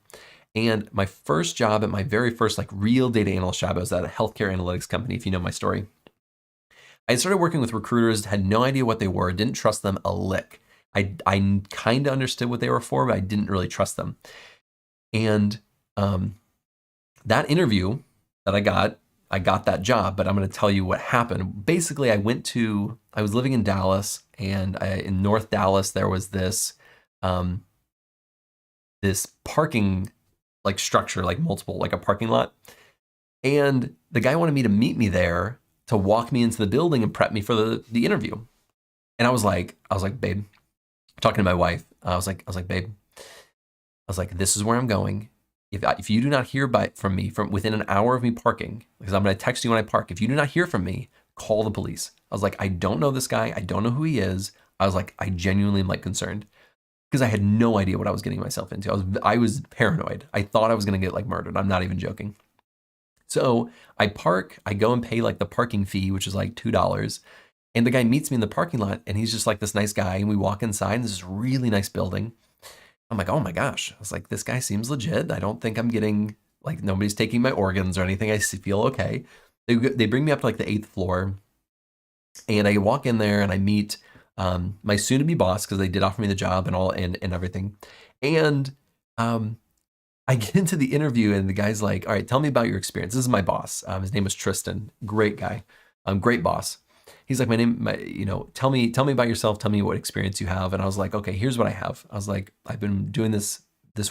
Speaker 1: And my first job, at my very first like real data analyst job, I was at a healthcare analytics company, if you know my story. I started working with recruiters, had no idea what they were, didn't trust them a lick. I kind of understood what they were for, but I didn't really trust them. And that interview that I got that job, but I'm going to tell you what happened. Basically, I was living in Dallas, and in North Dallas, there was this parking like structure, like multiple, like a parking lot. And the guy wanted me to meet me there to walk me into the building and prep me for the interview. And I was like, babe, talking to my wife, I was like, babe, this is where I'm going. If you do not hear from me from within an hour of me parking, because I'm going to text you when I park, if you do not hear from me, call the police. I was like, I don't know this guy. I don't know who he is. I was like, I genuinely am like concerned, because I had no idea what I was getting myself into. I was paranoid. I thought I was going to get like murdered. I'm not even joking. So I go and pay like the parking fee, which is like $2. And the guy meets me in the parking lot, and he's just like this nice guy. And we walk inside, and this is really nice building. I'm like, oh my gosh. I was like, this guy seems legit. I don't think I'm getting, like, nobody's taking my organs or anything. I feel okay. They bring me up to like the 8th floor, and I walk in there and I meet my soon-to-be boss, because they did offer me the job and all and everything. And I get into the interview, and the guy's like, all right, tell me about your experience. This is my boss. His name was Tristan. Great guy. Great boss. He's like, tell me about yourself. Tell me what experience you have. And I was like, okay, here's what I have. I was like, I've been doing this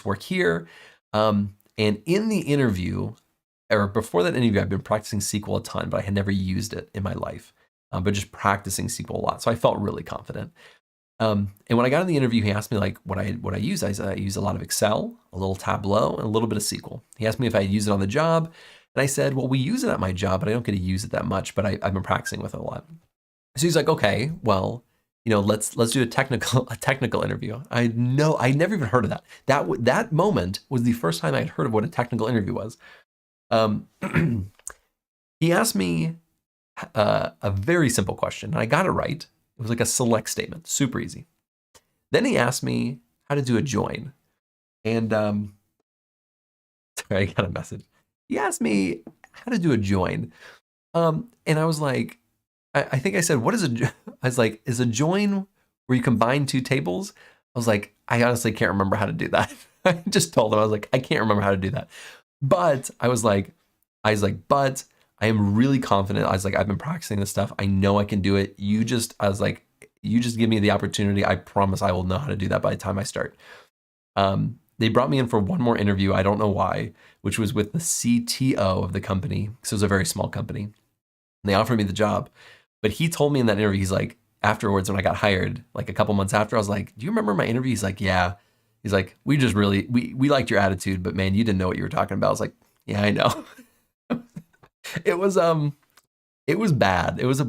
Speaker 1: work here. And in the interview, or before that interview, I've been practicing SQL a ton, but I had never used it in my life, but just practicing SQL a lot. So I felt really confident. And when I got in the interview, he asked me like what I use. I said I use a lot of Excel, a little Tableau, and a little bit of SQL. He asked me if I use it on the job, and I said, well, we use it at my job, but I don't get to use it that much. But I've been practicing with it a lot. So he's like, okay, well, let's do a technical interview. I never even heard of that. That moment was the first time I had heard of what a technical interview was. He asked me a very simple question, and I got it right. It was like a select statement, super easy. Then he asked me how to do a join. And sorry, I got a message. He asked me how to do a join. And I was like, I think I said, what is I was like, is a join where you combine two tables? I was like, I honestly can't remember how to do that. I just told him, I was like, I can't remember how to do that. But I was like, but I am really confident. I was like, I've been practicing this stuff. I know I can do it. You just give me the opportunity. I promise I will know how to do that by the time I start. They brought me in for one more interview. I don't know why, which was with the CTO of the company. So it was a very small company. And they offered me the job. But he told me in that interview, he's like, afterwards, when I got hired, like a couple months after, I was like, do you remember my interview? He's like, yeah. He's like, we liked your attitude, but man, you didn't know what you were talking about. I was like, yeah, I know. It was bad. It was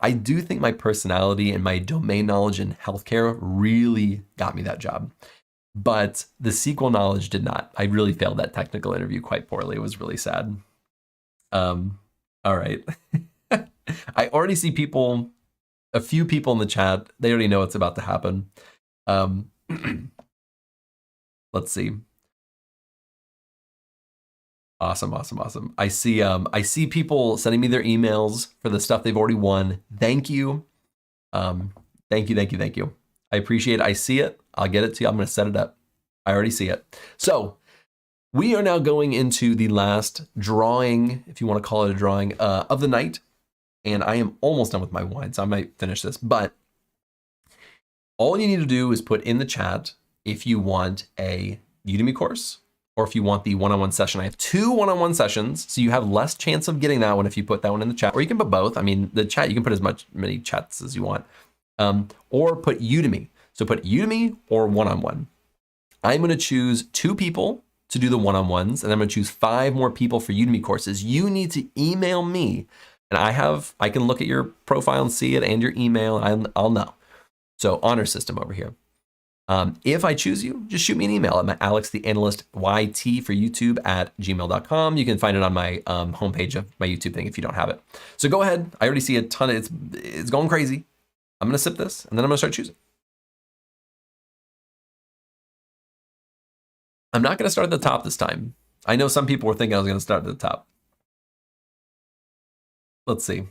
Speaker 1: I do think my personality and my domain knowledge in healthcare really got me that job, but the SQL knowledge did not. I really failed that technical interview quite poorly. It was really sad. All right. I already see a few people in the chat. They already know what's about to happen. Let's see. Awesome. I see people sending me their emails for the stuff they've already won. Thank you. Thank you. I appreciate it. I see it. I'll get it to you. I'm going to set it up. I already see it. So we are now going into the last drawing, if you want to call it a drawing, of the night. And I am almost done with my wine, so I might finish this. But all you need to do is put in the chat if you want a Udemy course or if you want the one-on-one session. I have 2 one-on-one sessions, so you have less chance of getting that one if you put that one in the chat. Or you can put both. I mean, the chat, you can put many chats as you want. Or put Udemy. So put Udemy or one-on-one. I'm going to choose 2 people to do the one-on-ones, and I'm going to choose 5 more people for Udemy courses. You need to email me. And I can look at your profile and see it and your email, and I'll know. So honor system over here. If I choose you, just shoot me an email at my alextheanalystyt for YouTube @gmail.com. You can find it on my homepage of my YouTube thing if you don't have it. So go ahead. I already see a ton of it's going crazy. I'm going to sip this, and then I'm going to start choosing. I'm not going to start at the top this time. I know some people were thinking I was going to start at the top. Let's see.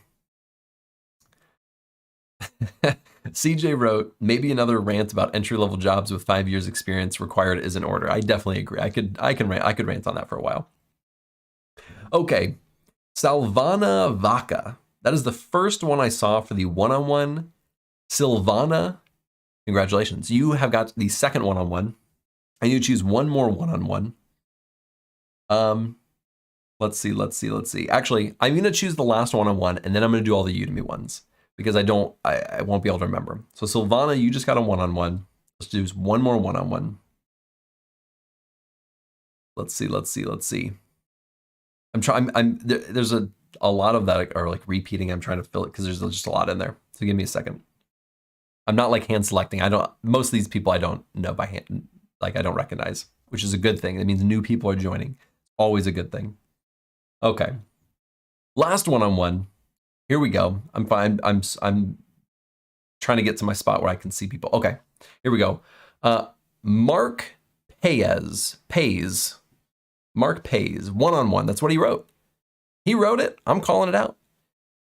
Speaker 1: CJ wrote, maybe another rant about entry-level jobs with 5 years experience required is in order. I definitely agree. I could rant on that for a while. Okay, Salvana Vaca. That is the first one I saw for the one-on-one. Silvana, congratulations. You have got the second one-on-one. And you choose one more one-on-one. Let's see. Actually, I'm going to choose the last one-on-one, and then I'm going to do all the Udemy ones because I won't be able to remember. So Silvana, you just got a one-on-one. Let's do one more one-on-one. Let's see. There's a lot of that are like repeating. I'm trying to fill it because there's just a lot in there. So give me a second. I'm not like hand selecting. Most of these people I don't know by hand, like I don't recognize, which is a good thing. It means new people are joining. Always a good thing. Okay. Last one-on-one. Here we go. I'm fine. I'm trying to get to my spot where I can see people. Okay. Here we go. Mark Pays. Mark Pays. One-on-one. That's what he wrote. He wrote it. I'm calling it out.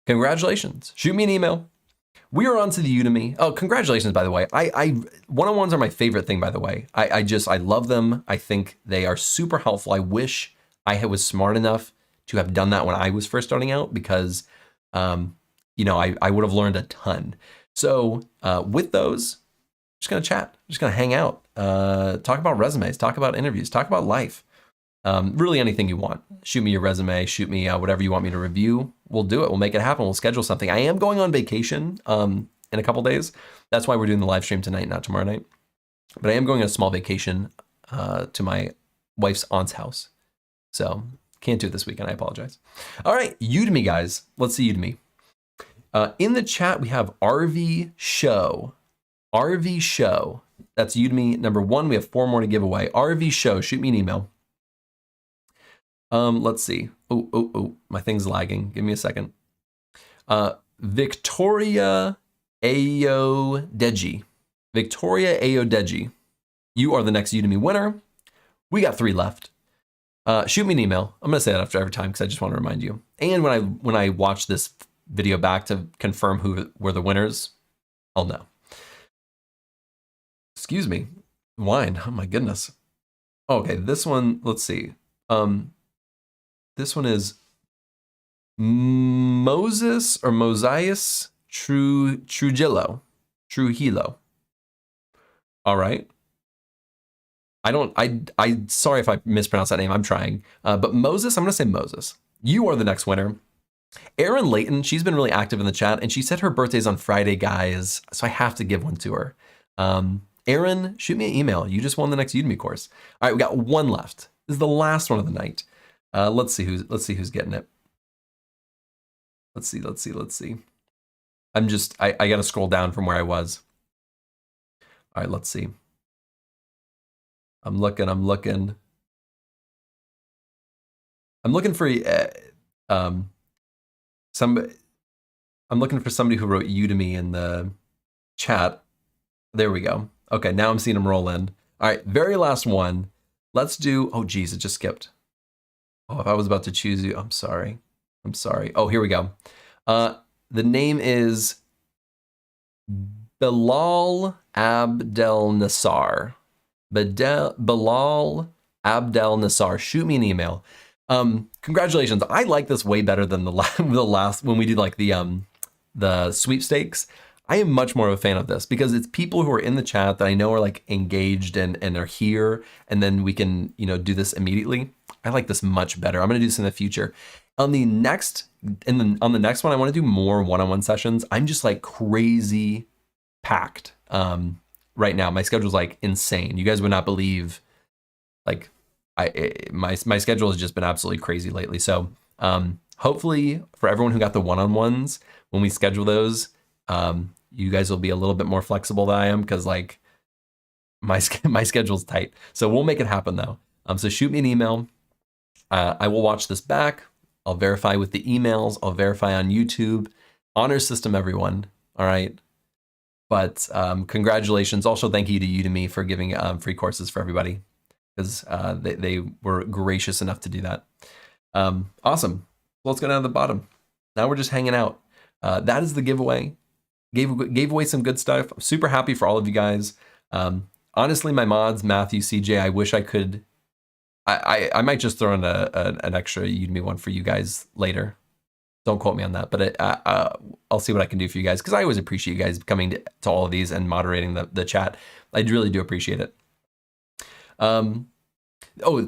Speaker 1: Congratulations. Shoot me an email. We are on to the Udemy. Oh, congratulations, by the way. One-on-ones are my favorite thing, by the way. I love them. I think they are super helpful. I wish I was smart enough to have done that when I was first starting out because, I would have learned a ton. So with those, just going to chat, just going to hang out, talk about resumes, talk about interviews, talk about life. Really anything you want. Shoot me your resume, shoot me whatever you want me to review. We'll do it. We'll make it happen. We'll schedule something. I am going on vacation in a couple days. That's why we're doing the live stream tonight, not tomorrow night. But I am going on a small vacation to my wife's aunt's house. So can't do it this weekend. I apologize. All right, Udemy guys. Let's see Udemy. In the chat, we have RV Show. RV Show. That's Udemy number 1. We have 4 more to give away. RV Show. Shoot me an email. Let's see. Oh, my thing's lagging. Give me a second. Victoria Ayodeji. Victoria Ayodeji. You are the next Udemy winner. We got 3 left. Shoot me an email. I'm gonna say that after every time because I just want to remind you. And when I watch this video back to confirm who were the winners, I'll know. Excuse me. Wine. Oh my goodness. Okay, this one, let's see. This one is Moses or Mosias Trujillo. All right. I sorry if I mispronounced that name. I'm trying. But Moses, I'm going to say Moses. You are the next winner. Erin Layton, she's been really active in the chat, and she said her birthday's on Friday, guys. So I have to give one to her. Erin, shoot me an email. You just won the next Udemy course. All right, we got 1 left. This is the last one of the night. Let's see who's getting it. Let's see. I got to scroll down from where I was. All right, let's see. I'm looking for somebody. I'm looking for somebody who wrote Udemy in the chat. There we go. Okay, now I'm seeing them roll in. All right, very last one. Let's do. Oh, geez, it just skipped. Oh, if I was about to choose you, I'm sorry. Oh, here we go. The name is Bilal Abdel Nassar. Bilal Abdel Nassar. Shoot me an email. Congratulations. I like this way better than the last when we did like the sweepstakes. I am much more of a fan of this because it's people who are in the chat that I know are like engaged and are here, and then we can do this immediately. I like this much better. I'm going to do this in the future. On the next one, I want to do more one-on-one sessions. I'm just like crazy packed right now. My schedule's like insane. You guys would not believe, like, my schedule has just been absolutely crazy lately. So hopefully for everyone who got the one-on-ones, when we schedule those, you guys will be a little bit more flexible than I am because like my schedule's tight. So we'll make it happen though. So shoot me an email. I will watch this back. I'll verify with the emails. I'll verify on YouTube. Honor system, everyone. All right. But congratulations. Also, thank you to Udemy for giving free courses for everybody. because they were gracious enough to do that. Awesome. Well, let's go down to the bottom. Now we're just hanging out. That is the giveaway. Gave away some good stuff. I'm super happy for all of you guys. Honestly, my mods, Matthew, CJ, I wish I could. I might just throw in an extra Udemy one for you guys later. Don't quote me on that, but I'll see what I can do for you guys, because I always appreciate you guys coming to all of these and moderating the chat. I really do appreciate it. Oh,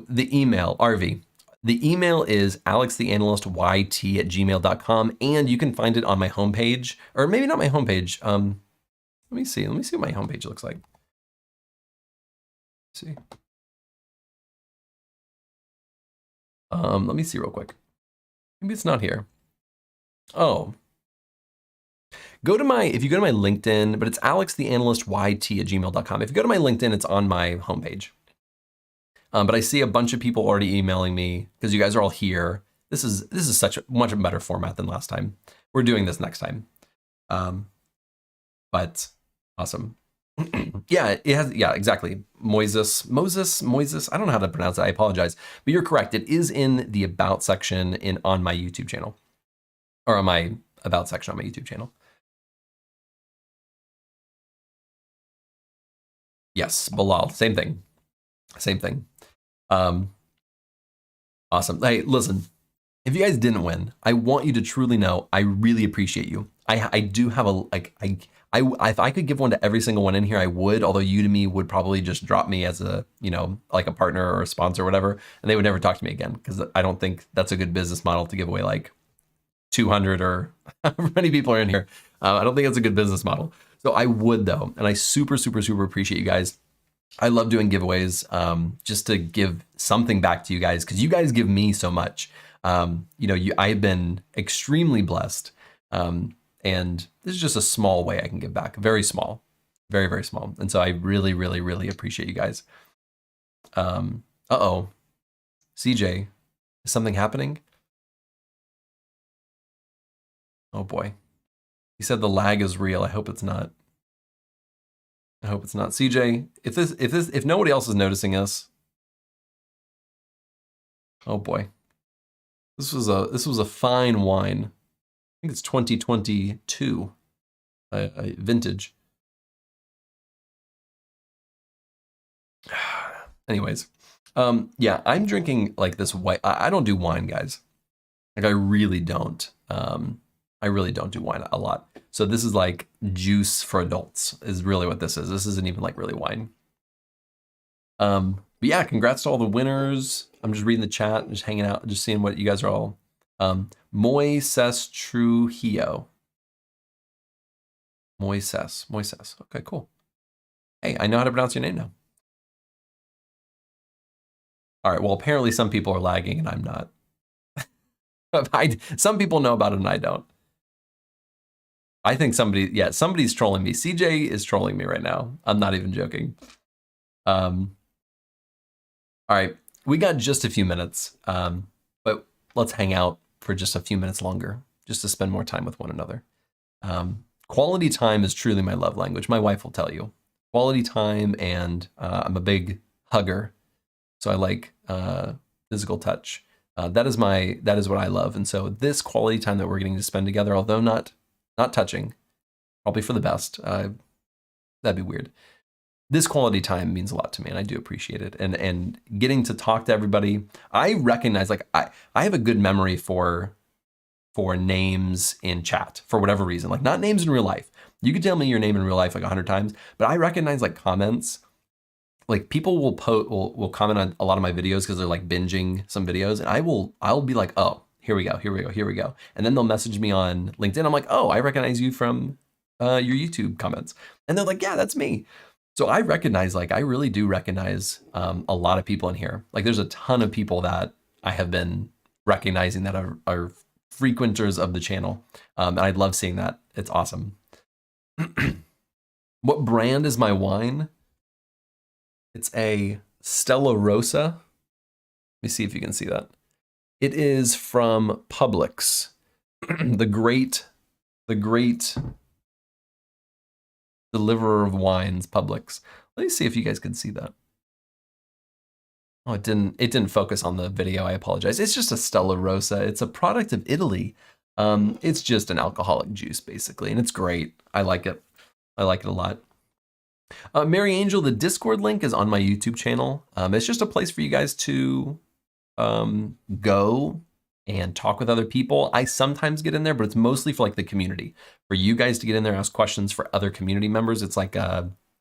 Speaker 1: the email, RV. The email is alextheanalystyt@gmail.com, and you can find it on my homepage, or maybe not my homepage. Let me see what my homepage looks like. Let's see. Let me see real quick. Maybe it's not here. Oh. If you go to my LinkedIn, but it's alextheanalystyt@gmail.com. If you go to my LinkedIn, it's on my homepage. But I see a bunch of people already emailing me because you guys are all here. This is such a much better format than last time. We're doing this next time. But awesome. Yeah, it has, yeah, exactly. Moses. I don't know how to pronounce it. I apologize. But you're correct. It is in the About section on my YouTube channel. Or on my About section on my YouTube channel. Yes, Bilal. Same thing. Same thing. Awesome. Hey, listen, if you guys didn't win, I want you to truly know I really appreciate you. I do have if I could give one to every single one in here, I would, although Udemy would probably just drop me as a, like a partner or a sponsor or whatever, and they would never talk to me again, because I don't think that's a good business model to give away like 200 or however many people are in here. I don't think it's a good business model. So I would, though, and I super, super, super appreciate you guys. I love doing giveaways, just to give something back to you guys, because you guys give me so much. I've been extremely blessed, and this is just a small way I can give back. Very small, very, very small. And so I really, really, really appreciate you guys. Uh-oh, CJ, is something happening? Oh boy, he said the lag is real. I hope it's not. I hope it's not. CJ, if nobody else is noticing us, oh boy, this was a fine wine. I think it's 2022 vintage. Anyways, yeah, I'm drinking like this white. I don't do wine, guys. Like I really don't. I really don't do wine a lot. So this is like juice for adults is really what this is. This isn't even like really wine. But yeah, congrats to all the winners. I'm just reading the chat, just hanging out, just seeing what you guys are all. Moises Trujillo. Moises. Okay, cool. Hey, I know how to pronounce your name now. All right, well, apparently some people are lagging and I'm not. Some people know about it and I don't. I think somebody's trolling me. CJ is trolling me right now. I'm not even joking. All right, we got just a few minutes, but let's hang out for just a few minutes longer, just to spend more time with one another. Quality time is truly my love language. My wife will tell you. Quality time, and I'm a big hugger, so I like physical touch. That is what I love, and so this quality time that we're getting to spend together, although not touching, probably for the best. That'd be weird. This quality time means a lot to me, and I do appreciate it. And getting to talk to everybody, I recognize, like I have a good memory for names in chat for whatever reason, like not names in real life. You could tell me your name in real life like 100 times, but I recognize like comments. Like people will comment on a lot of my videos because they're like binging some videos, and I'll be like, oh, here we go. And then they'll message me on LinkedIn. I'm like, oh, I recognize you from your YouTube comments. And they're like, yeah, that's me. So I recognize, like, I really do recognize a lot of people in here. Like there's a ton of people that I have been recognizing that are frequenters of the channel. And I love seeing that. It's awesome. What brand is my wine? It's a Stella Rosa. Let me see if you can see that. It is from Publix, the great deliverer of wines, Publix. Let me see if you guys can see that. Oh, it didn't focus on the video. I apologize. It's just a Stella Rosa. It's a product of Italy. It's just an alcoholic juice basically, and it's great. I like it. I like it a lot. Mary Angel, the Discord link is on my YouTube channel. It's just a place for you guys to go and talk with other people. I sometimes get in there, but it's mostly for like the community, for you guys to get in there, ask questions for other community members. It's like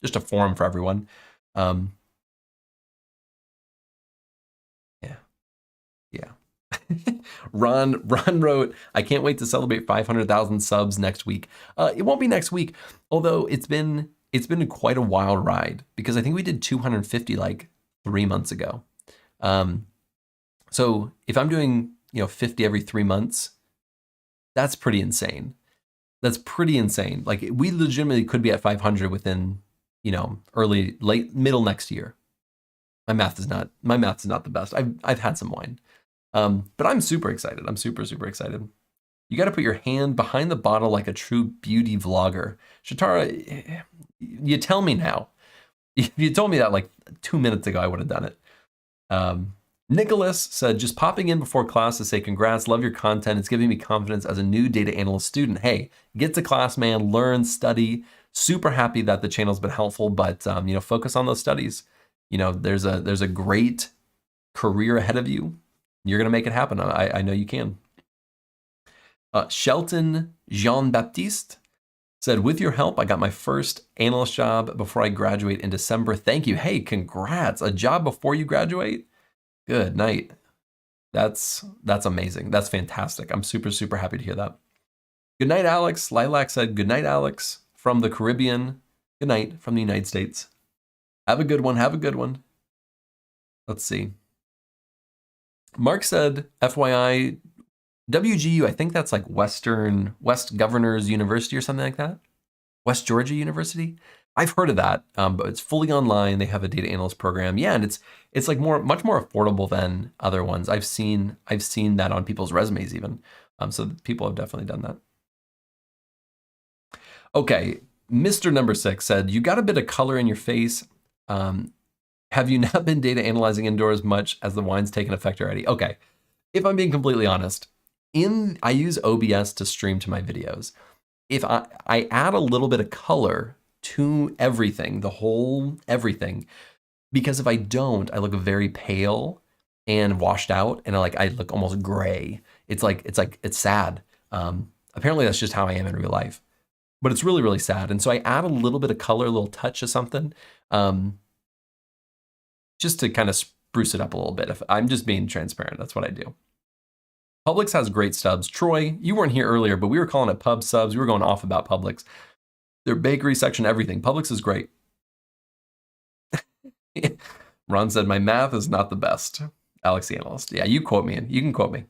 Speaker 1: just a forum for everyone. Yeah. Ron wrote, I can't wait to celebrate 500,000 subs next week. It won't be next week, although it's been quite a wild ride, because I think we did 250 like 3 months ago. So if I'm doing 50 every 3 months, that's pretty insane. That's pretty insane. Like, we legitimately could be at 500 within early, late, middle next year. My math is not the best. I've had some wine. But I'm super excited. I'm super excited. You got to put your hand behind the bottle like a true beauty vlogger. Shatara, you tell me now. If you told me that like 2 minutes ago, I would have done it. Nicholas said, just popping in before class to say congrats, love your content. It's giving me confidence as a new data analyst student. Hey, get to class, man, learn, study. Super happy that the channel's been helpful, but focus on those studies. There's a great career ahead of you. You're going to make it happen. I know you can. Shelton Jean-Baptiste said, with your help, I got my first analyst job before I graduate in December. Thank you. Hey, congrats. A job before you graduate? Good night. That's amazing. That's fantastic. I'm super happy to hear that. Good night, Alex. Lilac said, good night, Alex, from the Caribbean. Good night from the United States. Have a good one. Have a good one. Let's see. Mark said, FYI, WGU, I think that's like West Governors University or something like that. West Georgia University. I've heard of that, but it's fully online. They have a data analyst program. Yeah, and it's like much more affordable than other ones. I've seen that on people's resumes even. So people have definitely done that. Okay, Mr. Number 6 said, you got a bit of color in your face. Have you not been data analyzing indoors much as the wine's taken effect already? Okay, if I'm being completely honest, I use OBS to stream to my videos. If I add a little bit of color to everything, everything, because if I don't, I look very pale and washed out, and I look almost gray. It's sad. Apparently that's just how I am in real life, but it's really sad. And so I add a little bit of color, a little touch of something, just to kind of spruce it up a little bit. If I'm just being transparent, that's what I do. Publix has great stubs. Troy, you weren't here earlier, but we were calling it pub subs. We were going off about Publix. Their bakery section, everything. Publix is great. Ron said, my math is not the best. Alex the Analyst. Yeah, you quote me, and you can quote me.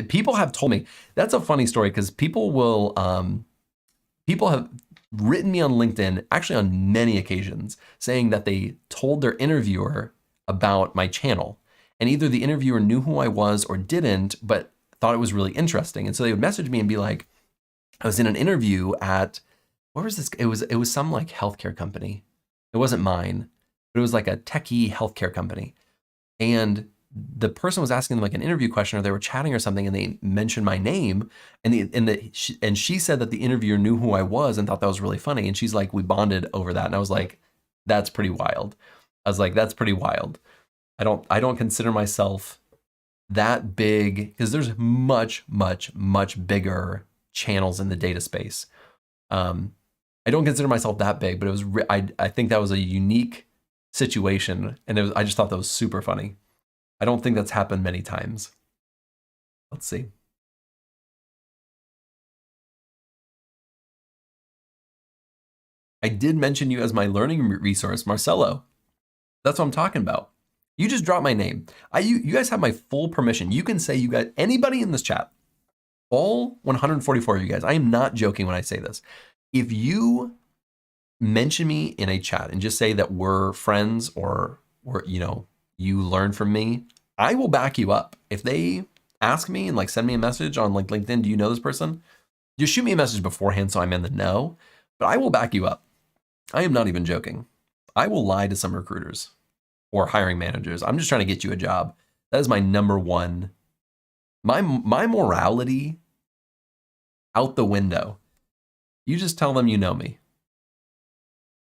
Speaker 1: People have told me, that's a funny story, because people have written me on LinkedIn, actually on many occasions, saying that they told their interviewer about my channel. And either the interviewer knew who I was or didn't, but thought it was really interesting. And so they would message me and be like, I was in an interview at, where was this? It was some like healthcare company. It wasn't mine, but it was like a techie healthcare company. And the person was asking them like an interview question, or they were chatting or something, and they mentioned my name, and she said that the interviewer knew who I was and thought that was really funny. And she's like, we bonded over that. And I was like, that's pretty wild. I was like, that's pretty wild. I don't consider myself that big, because there's much bigger channels in the data space. I don't consider myself that big, but it was I think that was a unique situation, and I just thought that was super funny. I don't think that's happened many times. Let's see. I did mention you as my learning resource, Marcelo. That's what I'm talking about. You just dropped my name. You guys have my full permission. You can say you got anybody in this chat, all 144 of you guys. I am not joking when I say this. If you mention me in a chat and just say that we're friends, or you learn from me, I will back you up. If they ask me and like send me a message on like LinkedIn, do you know this person? Just shoot me a message beforehand so I'm in the know, but I will back you up. I am not even joking. I will lie to some recruiters or hiring managers. I'm just trying to get you a job. That is my number one. My morality out the window. You just tell them you know me.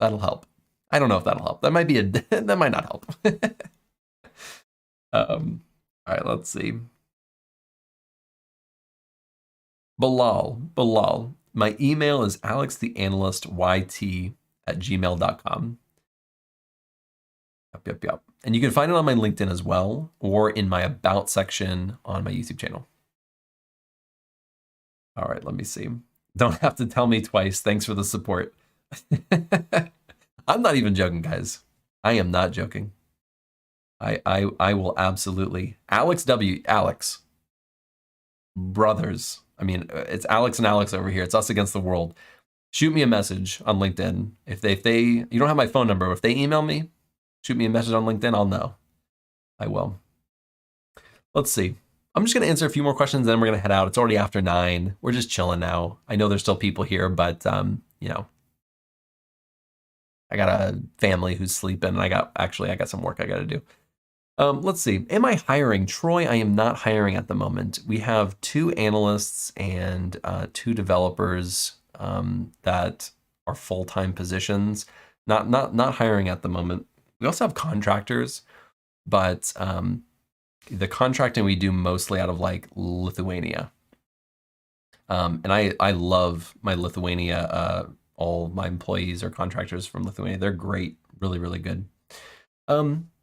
Speaker 1: That'll help. I don't know if that'll help. That might be that might not help. All right, let's see. Bilal. My email is alextheanalystyt@gmail.com. Yep. And you can find it on my LinkedIn as well, or in my About section on my YouTube channel. All right, let me see. Don't have to tell me twice. Thanks for the support. I'm not even joking, guys. I am not joking. I will absolutely. Alex. Brothers. I mean, it's Alex and Alex over here. It's us against the world. Shoot me a message on LinkedIn. If they you don't have my phone number, if they email me, shoot me a message on LinkedIn, I'll know. I will. Let's see. I'm just going to answer a few more questions, then we're going to head out. It's already after 9. We're just chilling now. I know there's still people here, but you know, I got a family who's sleeping, and I got some work I got to do. Let's see. Am I hiring? Troy, I am not hiring at the moment. We have 2 analysts and 2 developers that are full-time positions. Not hiring at the moment. We also have contractors, but the contracting we do mostly out of like Lithuania. And I love my Lithuania. All my employees are contractors from Lithuania. They're great, really, really good.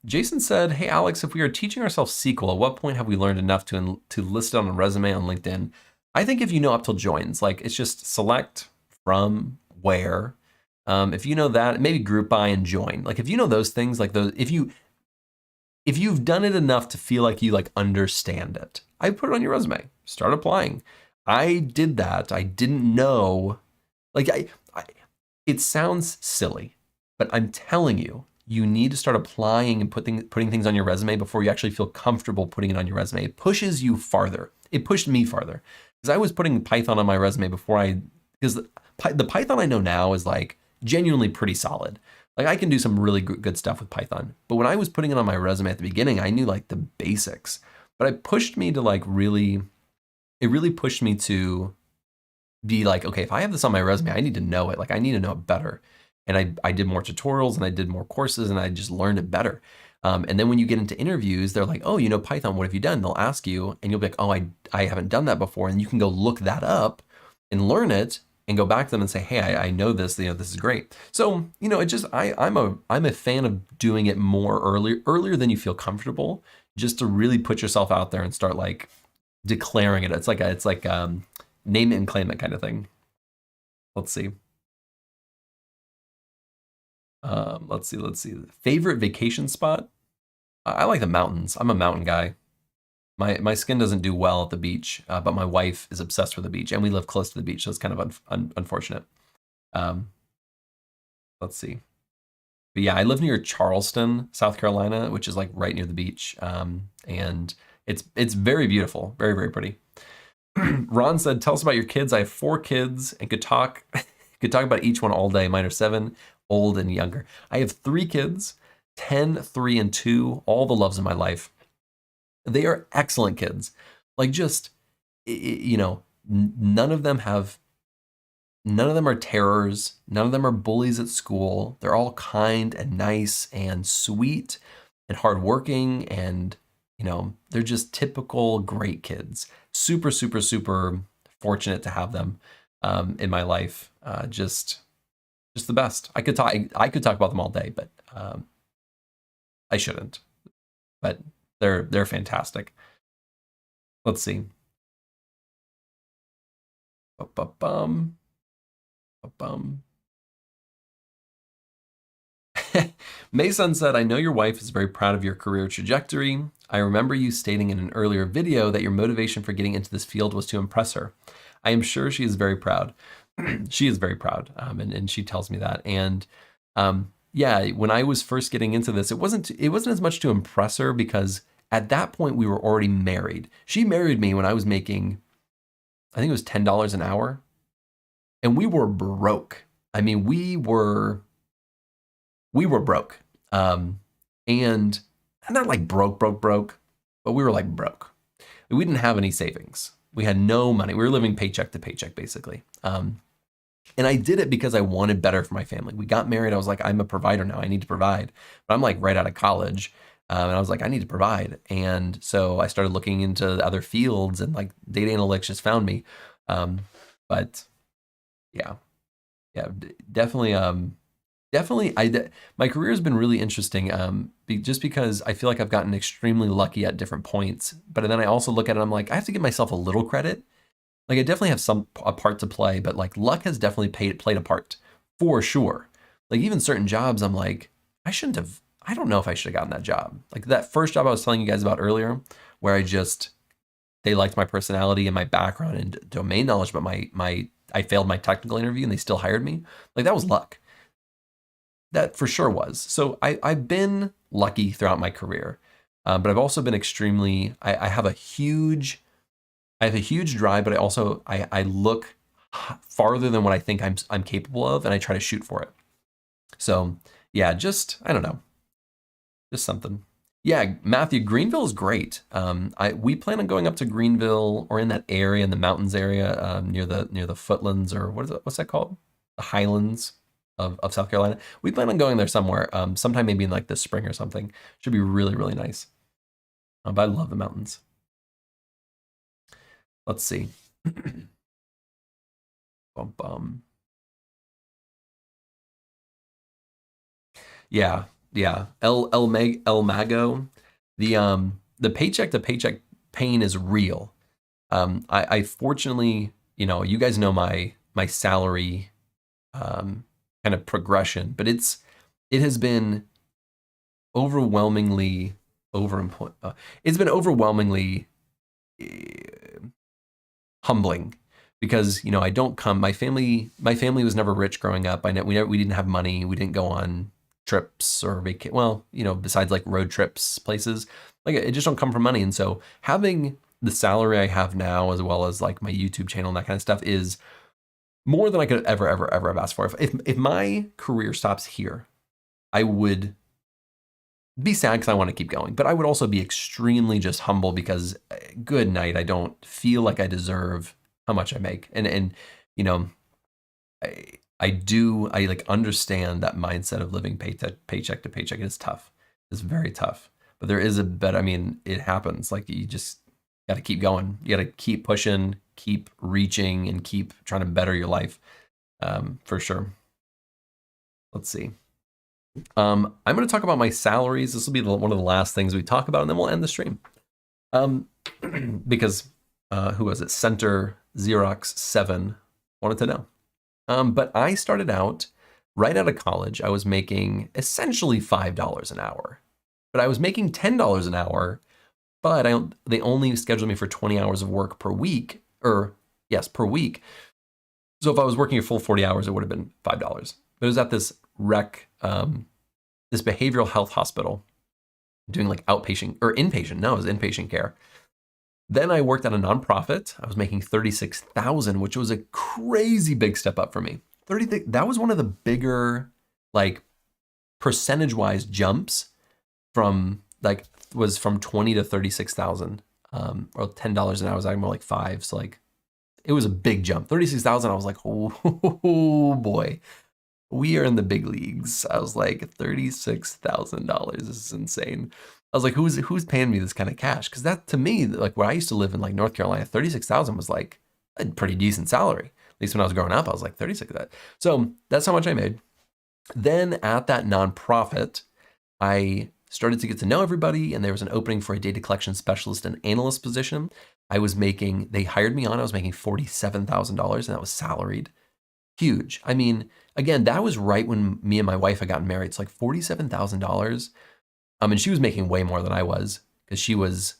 Speaker 1: Jason said, hey, Alex, if we are teaching ourselves SQL, at what point have we learned enough to list it on a resume on LinkedIn? I think if you know up till joins, like it's just select from where. If you know that, maybe group by and join. Like if you know those things, like those, if you've done it enough to feel like you like understand it, I put it on your resume. Start applying. I did that. I didn't know. Like it sounds silly, but I'm telling you, you need to start applying and putting things on your resume before you actually feel comfortable putting it on your resume. It pushes you farther. It pushed me farther because I was putting Python on my resume because the Python I know now is like genuinely pretty solid. Like I can do some really good stuff with Python. But when I was putting it on my resume at the beginning, I knew like the basics. But it pushed me to like it really pushed me to be like, okay, if I have this on my resume, I need to know it. Like I need to know it better. And I did more tutorials and I did more courses and I just learned it better. And then when you get into interviews, they're like, oh, you know Python, what have you done? They'll ask you and you'll be like, oh, I haven't done that before. And you can go look that up and learn it and go back to them and say, hey, I know this, you know, this is great. So, you know, it just, I'm a fan of doing it more earlier than you feel comfortable, just to really put yourself out there and start like declaring it. It's like name it and claim it kind of thing. Let's see. Let's see. Favorite vacation spot? I like the mountains. I'm a mountain guy. My skin doesn't do well at the beach, but my wife is obsessed with the beach, and we live close to the beach, so it's kind of unfortunate. Let's see. But yeah, I live near Charleston, South Carolina, which is like right near the beach, and it's very beautiful, very, very pretty. Ron said, tell us about your kids. I have 4 kids and could talk about each one all day. Mine are 7, old and younger. I have 3 kids, 10, 3, and 2, all the loves of my life. They are excellent kids. Like just, you know, none of them are terrors. None of them are bullies at school. They're all kind and nice and sweet and hardworking. And, you know, they're just typical great kids. Super, super, super fortunate to have them in my life. Just the best. I could talk about them all day, but I shouldn't. But they're fantastic. Let's see. Mason said, I know your wife is very proud of your career trajectory. I remember you stating in an earlier video that your motivation for getting into this field was to impress her. I am sure she is very proud. She is very proud, and she tells me that. And yeah, when I was first getting into this, it wasn't as much to impress her because at that point we were already married. She married me when I was making, I think it was $10 an hour, and we were broke. I mean, we were broke. And And not like broke, but we were like broke. We didn't have any savings. We had no money. We were living paycheck to paycheck, basically. And I did it because I wanted better for my family. We got married. I was like, I'm a provider now. I need to provide. But I'm like right out of college. And I was like, I need to provide. And so I started looking into other fields, and like data analytics just found me. But yeah, definitely. My career has been really interesting, just because I feel like I've gotten extremely lucky at different points. But then I also look at it, I'm like, I have to give myself a little credit. Like I definitely have a part to play, but like luck has definitely played a part for sure. Like even certain jobs, I'm like, I don't know if I should have gotten that job. Like that first job I was telling you guys about earlier, where they liked my personality and my background and domain knowledge, but I failed my technical interview and they still hired me. Like that was luck. That for sure was. So I've been lucky throughout my career, but I've also been I have a huge drive, but I look farther than what I think I'm capable of, and I try to shoot for it. So yeah, I don't know, just something. Yeah, Matthew, Greenville is great. We plan on going up to Greenville or in that area, in the mountains area, near the footlands, or what's that called? The Highlands of South Carolina. We plan on going there somewhere, sometime maybe in like the spring or something. Should be really, really nice. But I love the mountains. Let's see. Bum, bum. Yeah. El Mago. The paycheck to paycheck pain is real. I fortunately, you guys know my salary kind of progression, but it has been overwhelmingly it's been overwhelmingly humbling, because I don't come. My family was never rich growing up. We didn't have money. We didn't go on trips or besides like road trips places. Like it just don't come from money. And so having the salary I have now, as well as like my YouTube channel and that kind of stuff, is more than I could ever have asked for. If my career stops here, I would be sad because I want to keep going, but I would also be extremely just humble, because good night, I don't feel like I deserve how much I make. And I like understand that mindset of living paycheck to paycheck. It is tough. It's very tough, but there is it happens. Like you just got to keep going. You got to keep pushing, keep reaching, and keep trying to better your life, for sure. Let's see. I'm going to talk about my salaries. This will be one of the last things we talk about, and then we'll end the stream. Because who was it? Center Xerox 7 wanted to know. But I started out right out of college. I was making essentially $5 an hour, but I was making $10 an hour. But they only scheduled me for 20 hours of work per week, per week. So if I was working a full 40 hours, it would have been $5. But it was at this this behavioral health hospital, doing like outpatient or inpatient. No, it was inpatient care. Then I worked at a nonprofit. I was making $36,000, which was a crazy big step up for me. That was one of the bigger, like, percentage-wise jumps from 20 to 36,000, or $10 an hour was like more like $5. So like, it was a big jump. 36,000. I was like, oh boy, we are in the big leagues. I was like, $36,000. This is insane. I was like, who's paying me this kind of cash? Because that, to me, like where I used to live in like North Carolina, 36,000 was like a pretty decent salary. At least when I was growing up, I was like 36 of that. So that's how much I made. Then at that nonprofit, I started to get to know everybody, and there was an opening for a data collection specialist and analyst position. They hired me on, I was making $47,000, and that was salaried. Huge. I mean, again, that was right when me and my wife had gotten married. It's like $47,000. And she was making way more than I was, because she was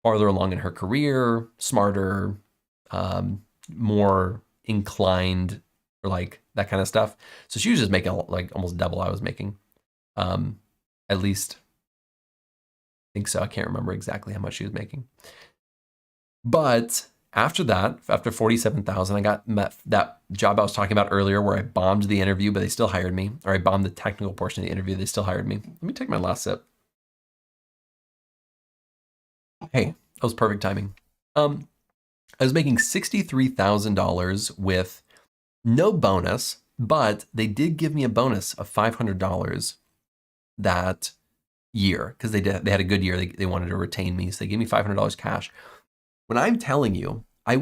Speaker 1: farther along in her career, smarter, more inclined for like that kind of stuff. So she was just making like almost double I was making. At least I think so. I can't remember exactly how much she was making. But after that, after 47,000, I got that job I was talking about earlier, where I bombed the interview, but they still hired me, or I bombed the technical portion of the interview. They still hired me. Let me take my last sip. Hey, that was perfect timing. I was making $63,000 with no bonus, but they did give me a bonus of $500 that year because they had a good year. They wanted to retain me, so they gave me $500 cash. When I'm telling you, I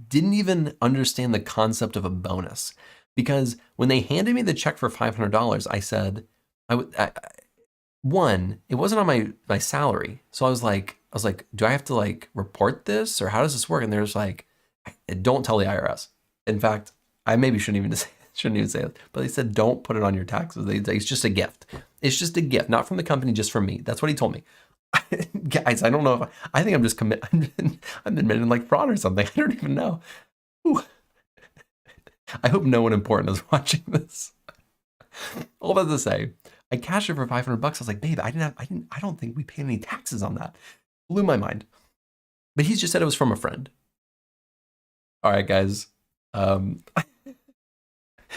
Speaker 1: didn't even understand the concept of a bonus because when they handed me the check for $500, I said, one, it wasn't on my salary. So I was like, do I have to like report this or how does this work? And there's like, don't tell the IRS. In fact, I maybe shouldn't even say it, but they said, don't put it on your taxes. It's just a gift. It's just a gift, not from the company, just from me. That's what he told me. Guys, I don't know if I think I'm just I'm admitting like fraud or something. I don't even know. Ooh. I hope no one important is watching this. All that to say, I cashed it for $500. I was like, babe, I don't think we paid any taxes on that. Blew my mind. But he's just said it was from a friend. All right, guys.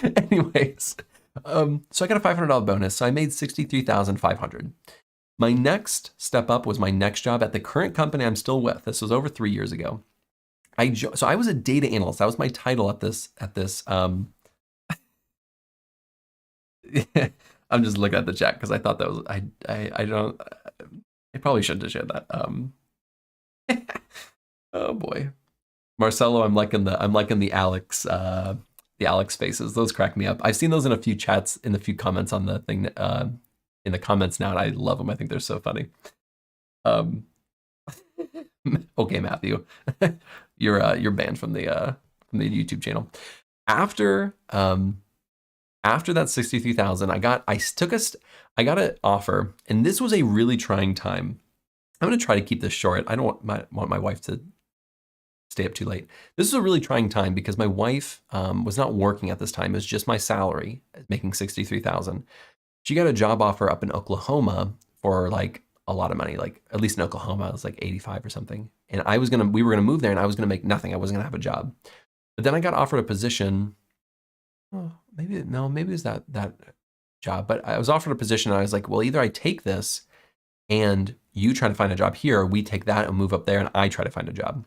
Speaker 1: Anyways, so I got a $500 bonus. So I made $63,500. My next step up was my next job at the current company I'm still with. This was over 3 years ago. So I was a data analyst. That was my title at this. I'm just looking at the chat because I thought that was I probably shouldn't have shared that. Oh boy, Marcelo, I'm liking the Alex faces. Those crack me up. I've seen those in a few chats, in a few comments on the thing, in the comments now, and I love them. I think they're so funny. Okay, Matthew, you're banned from the YouTube channel. After that 63,000, I got an offer, and this was a really trying time. I'm gonna try to keep this short. I don't want my wife to stay up too late. This is a really trying time because my wife was not working at this time. It was just my salary, making 63,000. She got a job offer up in Oklahoma for like a lot of money, like at least in Oklahoma, it was like 85 or something. And we were gonna move there and I was gonna make nothing. I wasn't gonna have a job. But then I got offered a position. Oh, maybe it was that job, but I was offered a position and I was like, well, either I take this and you try to find a job here, or we take that and move up there and I try to find a job.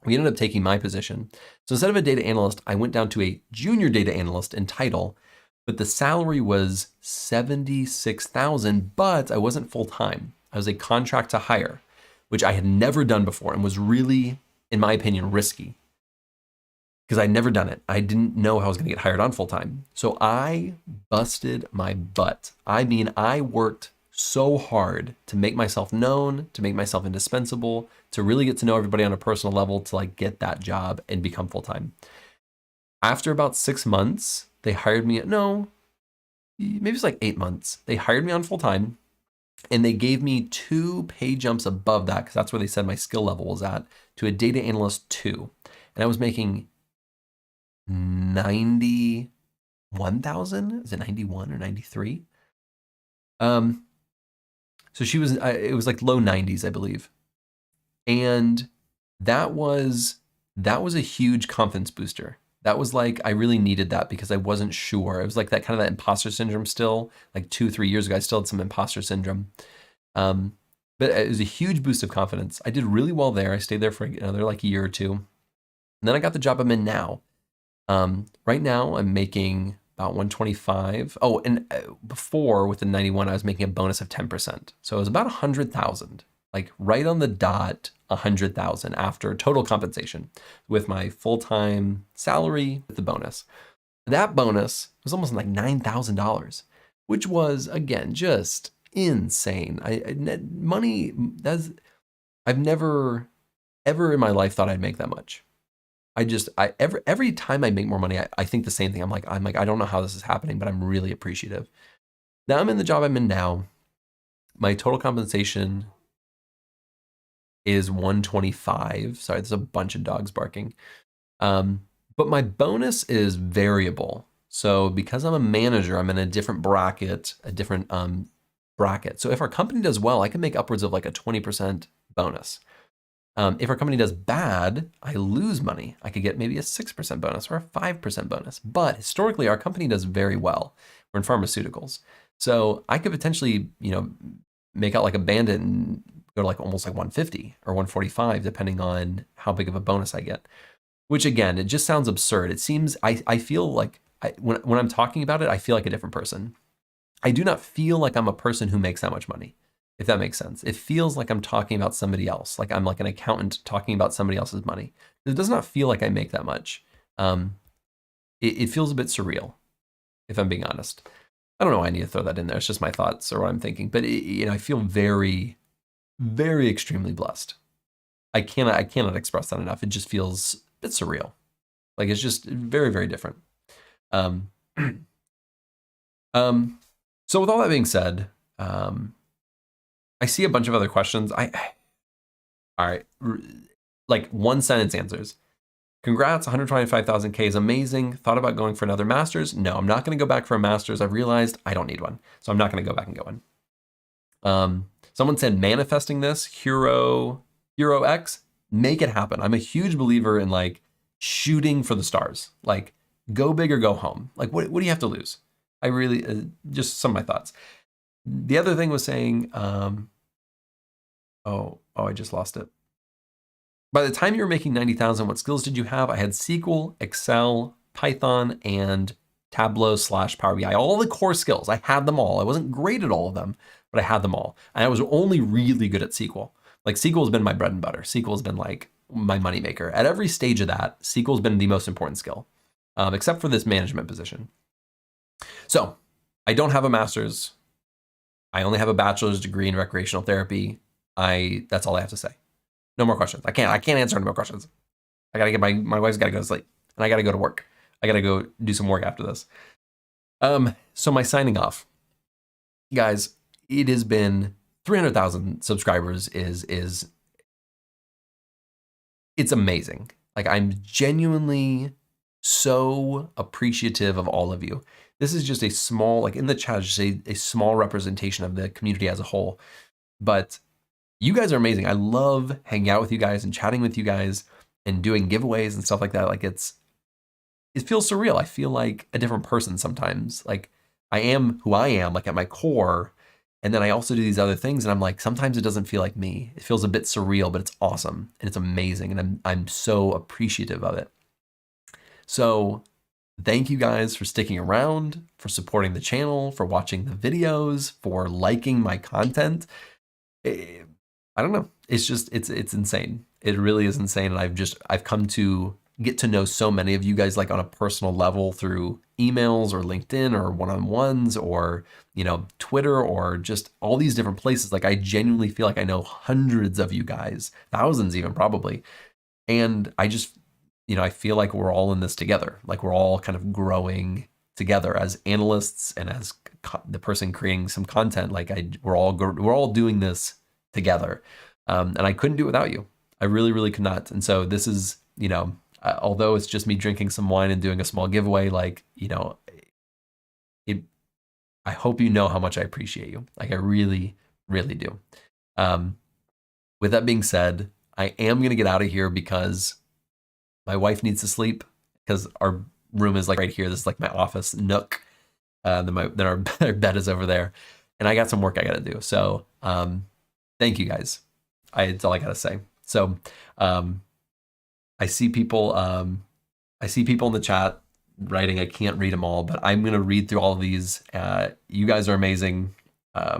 Speaker 1: We ended up taking my position. So instead of a data analyst, I went down to a junior data analyst in title, but the salary was $76,000, but I wasn't full-time. I was a contract to hire, which I had never done before and was really, in my opinion, risky because I'd never done it. I didn't know how I was gonna get hired on full-time. So I busted my butt. I mean, I worked so hard to make myself known, to make myself indispensable, to really get to know everybody on a personal level, to like get that job and become full-time. After about 6 months, they hired me, no, maybe it's like 8 months. They hired me on full-time and they gave me 2 pay jumps above that, because that's where they said my skill level was at, to a data analyst 2. And I was making 91,000, is it 91 or 93? So it was like low 90s, I believe. And that was a huge confidence booster. That was like, I really needed that because I wasn't sure. It was like that kind of that imposter syndrome still, like 2-3 years ago, I still had some imposter syndrome. But it was a huge boost of confidence. I did really well there. I stayed there for another like a year or two. And then I got the job I'm in now. Right now I'm making about 125. Oh, and before with the 91, I was making a bonus of 10%. So it was about 100,000, like right on the dot, 100,000 after total compensation with my full-time salary with the bonus. That bonus was almost like $9,000, which was, again, just insane. I've never ever in my life thought I'd make that much. Every time I make more money, I think the same thing. I'm like, I don't know how this is happening, but I'm really appreciative. Now I'm in the job I'm in now. My total compensation is 125. Sorry, there's a bunch of dogs barking. But my bonus is variable. So because I'm a manager, I'm in a different bracket, So if our company does well, I can make upwards of like a 20% bonus. If our company does bad, I lose money. I could get maybe a 6% bonus or a 5% bonus. But historically, our company does very well. We're in pharmaceuticals. So I could potentially, make out like a bandit and go to like almost like 150 or 145, depending on how big of a bonus I get. Which again, it just sounds absurd. It seems, I feel like, when I'm talking about it, I feel like a different person. I do not feel like I'm a person who makes that much money, if that makes sense. It feels like I'm talking about somebody else, like I'm like an accountant talking about somebody else's money. It does not feel like I make that much. It feels a bit surreal, if I'm being honest. I don't know why I need to throw that in there. It's just my thoughts or what I'm thinking. But I feel very, very extremely blessed. I cannot express that enough. It just feels a bit surreal. Like it's just very, very different. So with all that being said, I see a bunch of other questions. All right, like one sentence answers. Congrats, 125,000K is amazing. Thought about going for another master's? No, I'm not going to go back for a master's. I've realized I don't need one, so I'm not going to go back and get one. Someone said manifesting this, Hero X, make it happen. I'm a huge believer in like shooting for the stars. Like go big or go home. Like what do you have to lose? I really, just some of my thoughts. The other thing was saying, I just lost it. By the time you were making 90,000, what skills did you have? I had SQL, Excel, Python, and Tableau/Power BI. All the core skills, I had them all. I wasn't great at all of them, but I had them all. And I was only really good at SQL. Like SQL has been my bread and butter. SQL has been like my moneymaker. At every stage of that, SQL has been the most important skill, except for this management position. So I don't have a master's. I only have a bachelor's degree in recreational therapy. That's all I have to say. No more questions. I can't answer any more questions. I gotta get my wife's gotta go to sleep and I gotta go to work. I gotta go do some work after this. So my signing off, guys, it has been 300,000 subscribers it's amazing. Like I'm genuinely so appreciative of all of you. This is just a small, like in the chat, just a small representation of the community as a whole, but you guys are amazing. I love hanging out with you guys and chatting with you guys and doing giveaways and stuff like that. Like it feels surreal. I feel like a different person sometimes. Like I am who I am, like at my core. And then I also do these other things and I'm like, sometimes it doesn't feel like me. It feels a bit surreal, but it's awesome and it's amazing. And I'm so appreciative of it. So thank you guys for sticking around, for supporting the channel, for watching the videos, for liking my content. I don't know. It's just, it's insane. It really is insane. And I've come to get to know so many of you guys like on a personal level through emails or LinkedIn or one-on-ones or, Twitter or just all these different places. Like I genuinely feel like I know hundreds of you guys, thousands even probably. And I just, I feel like we're all in this together. Like we're all kind of growing together as analysts and as the person creating some content. Like we're all doing this together. And I couldn't do it without you. I really, really could not. And so this is, although it's just me drinking some wine and doing a small giveaway, like, I hope you know how much I appreciate you. Like I really, really do. With that being said, I am going to get out of here because my wife needs to sleep because our room is like right here. This is like my office nook. Then our bed is over there. And I got some work I got to do. So, thank you guys. That's all I gotta say. So I see people in the chat writing. I can't read them all, but I'm gonna read through all of these. You guys are amazing. I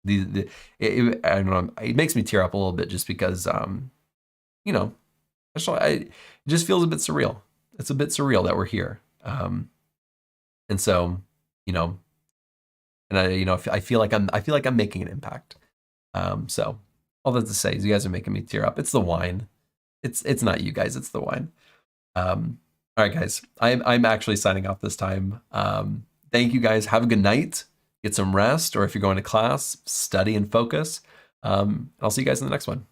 Speaker 1: don't know. It makes me tear up a little bit just because it just feels a bit surreal. It's a bit surreal that we're here. And so and I feel like I'm making an impact. So all that to say is you guys are making me tear up. It's the wine. It's not you guys, it's the wine. All right, guys, I'm actually signing off this time. Thank you guys. Have a good night. Get some rest, or if you're going to class, study and focus. I'll see you guys in the next one.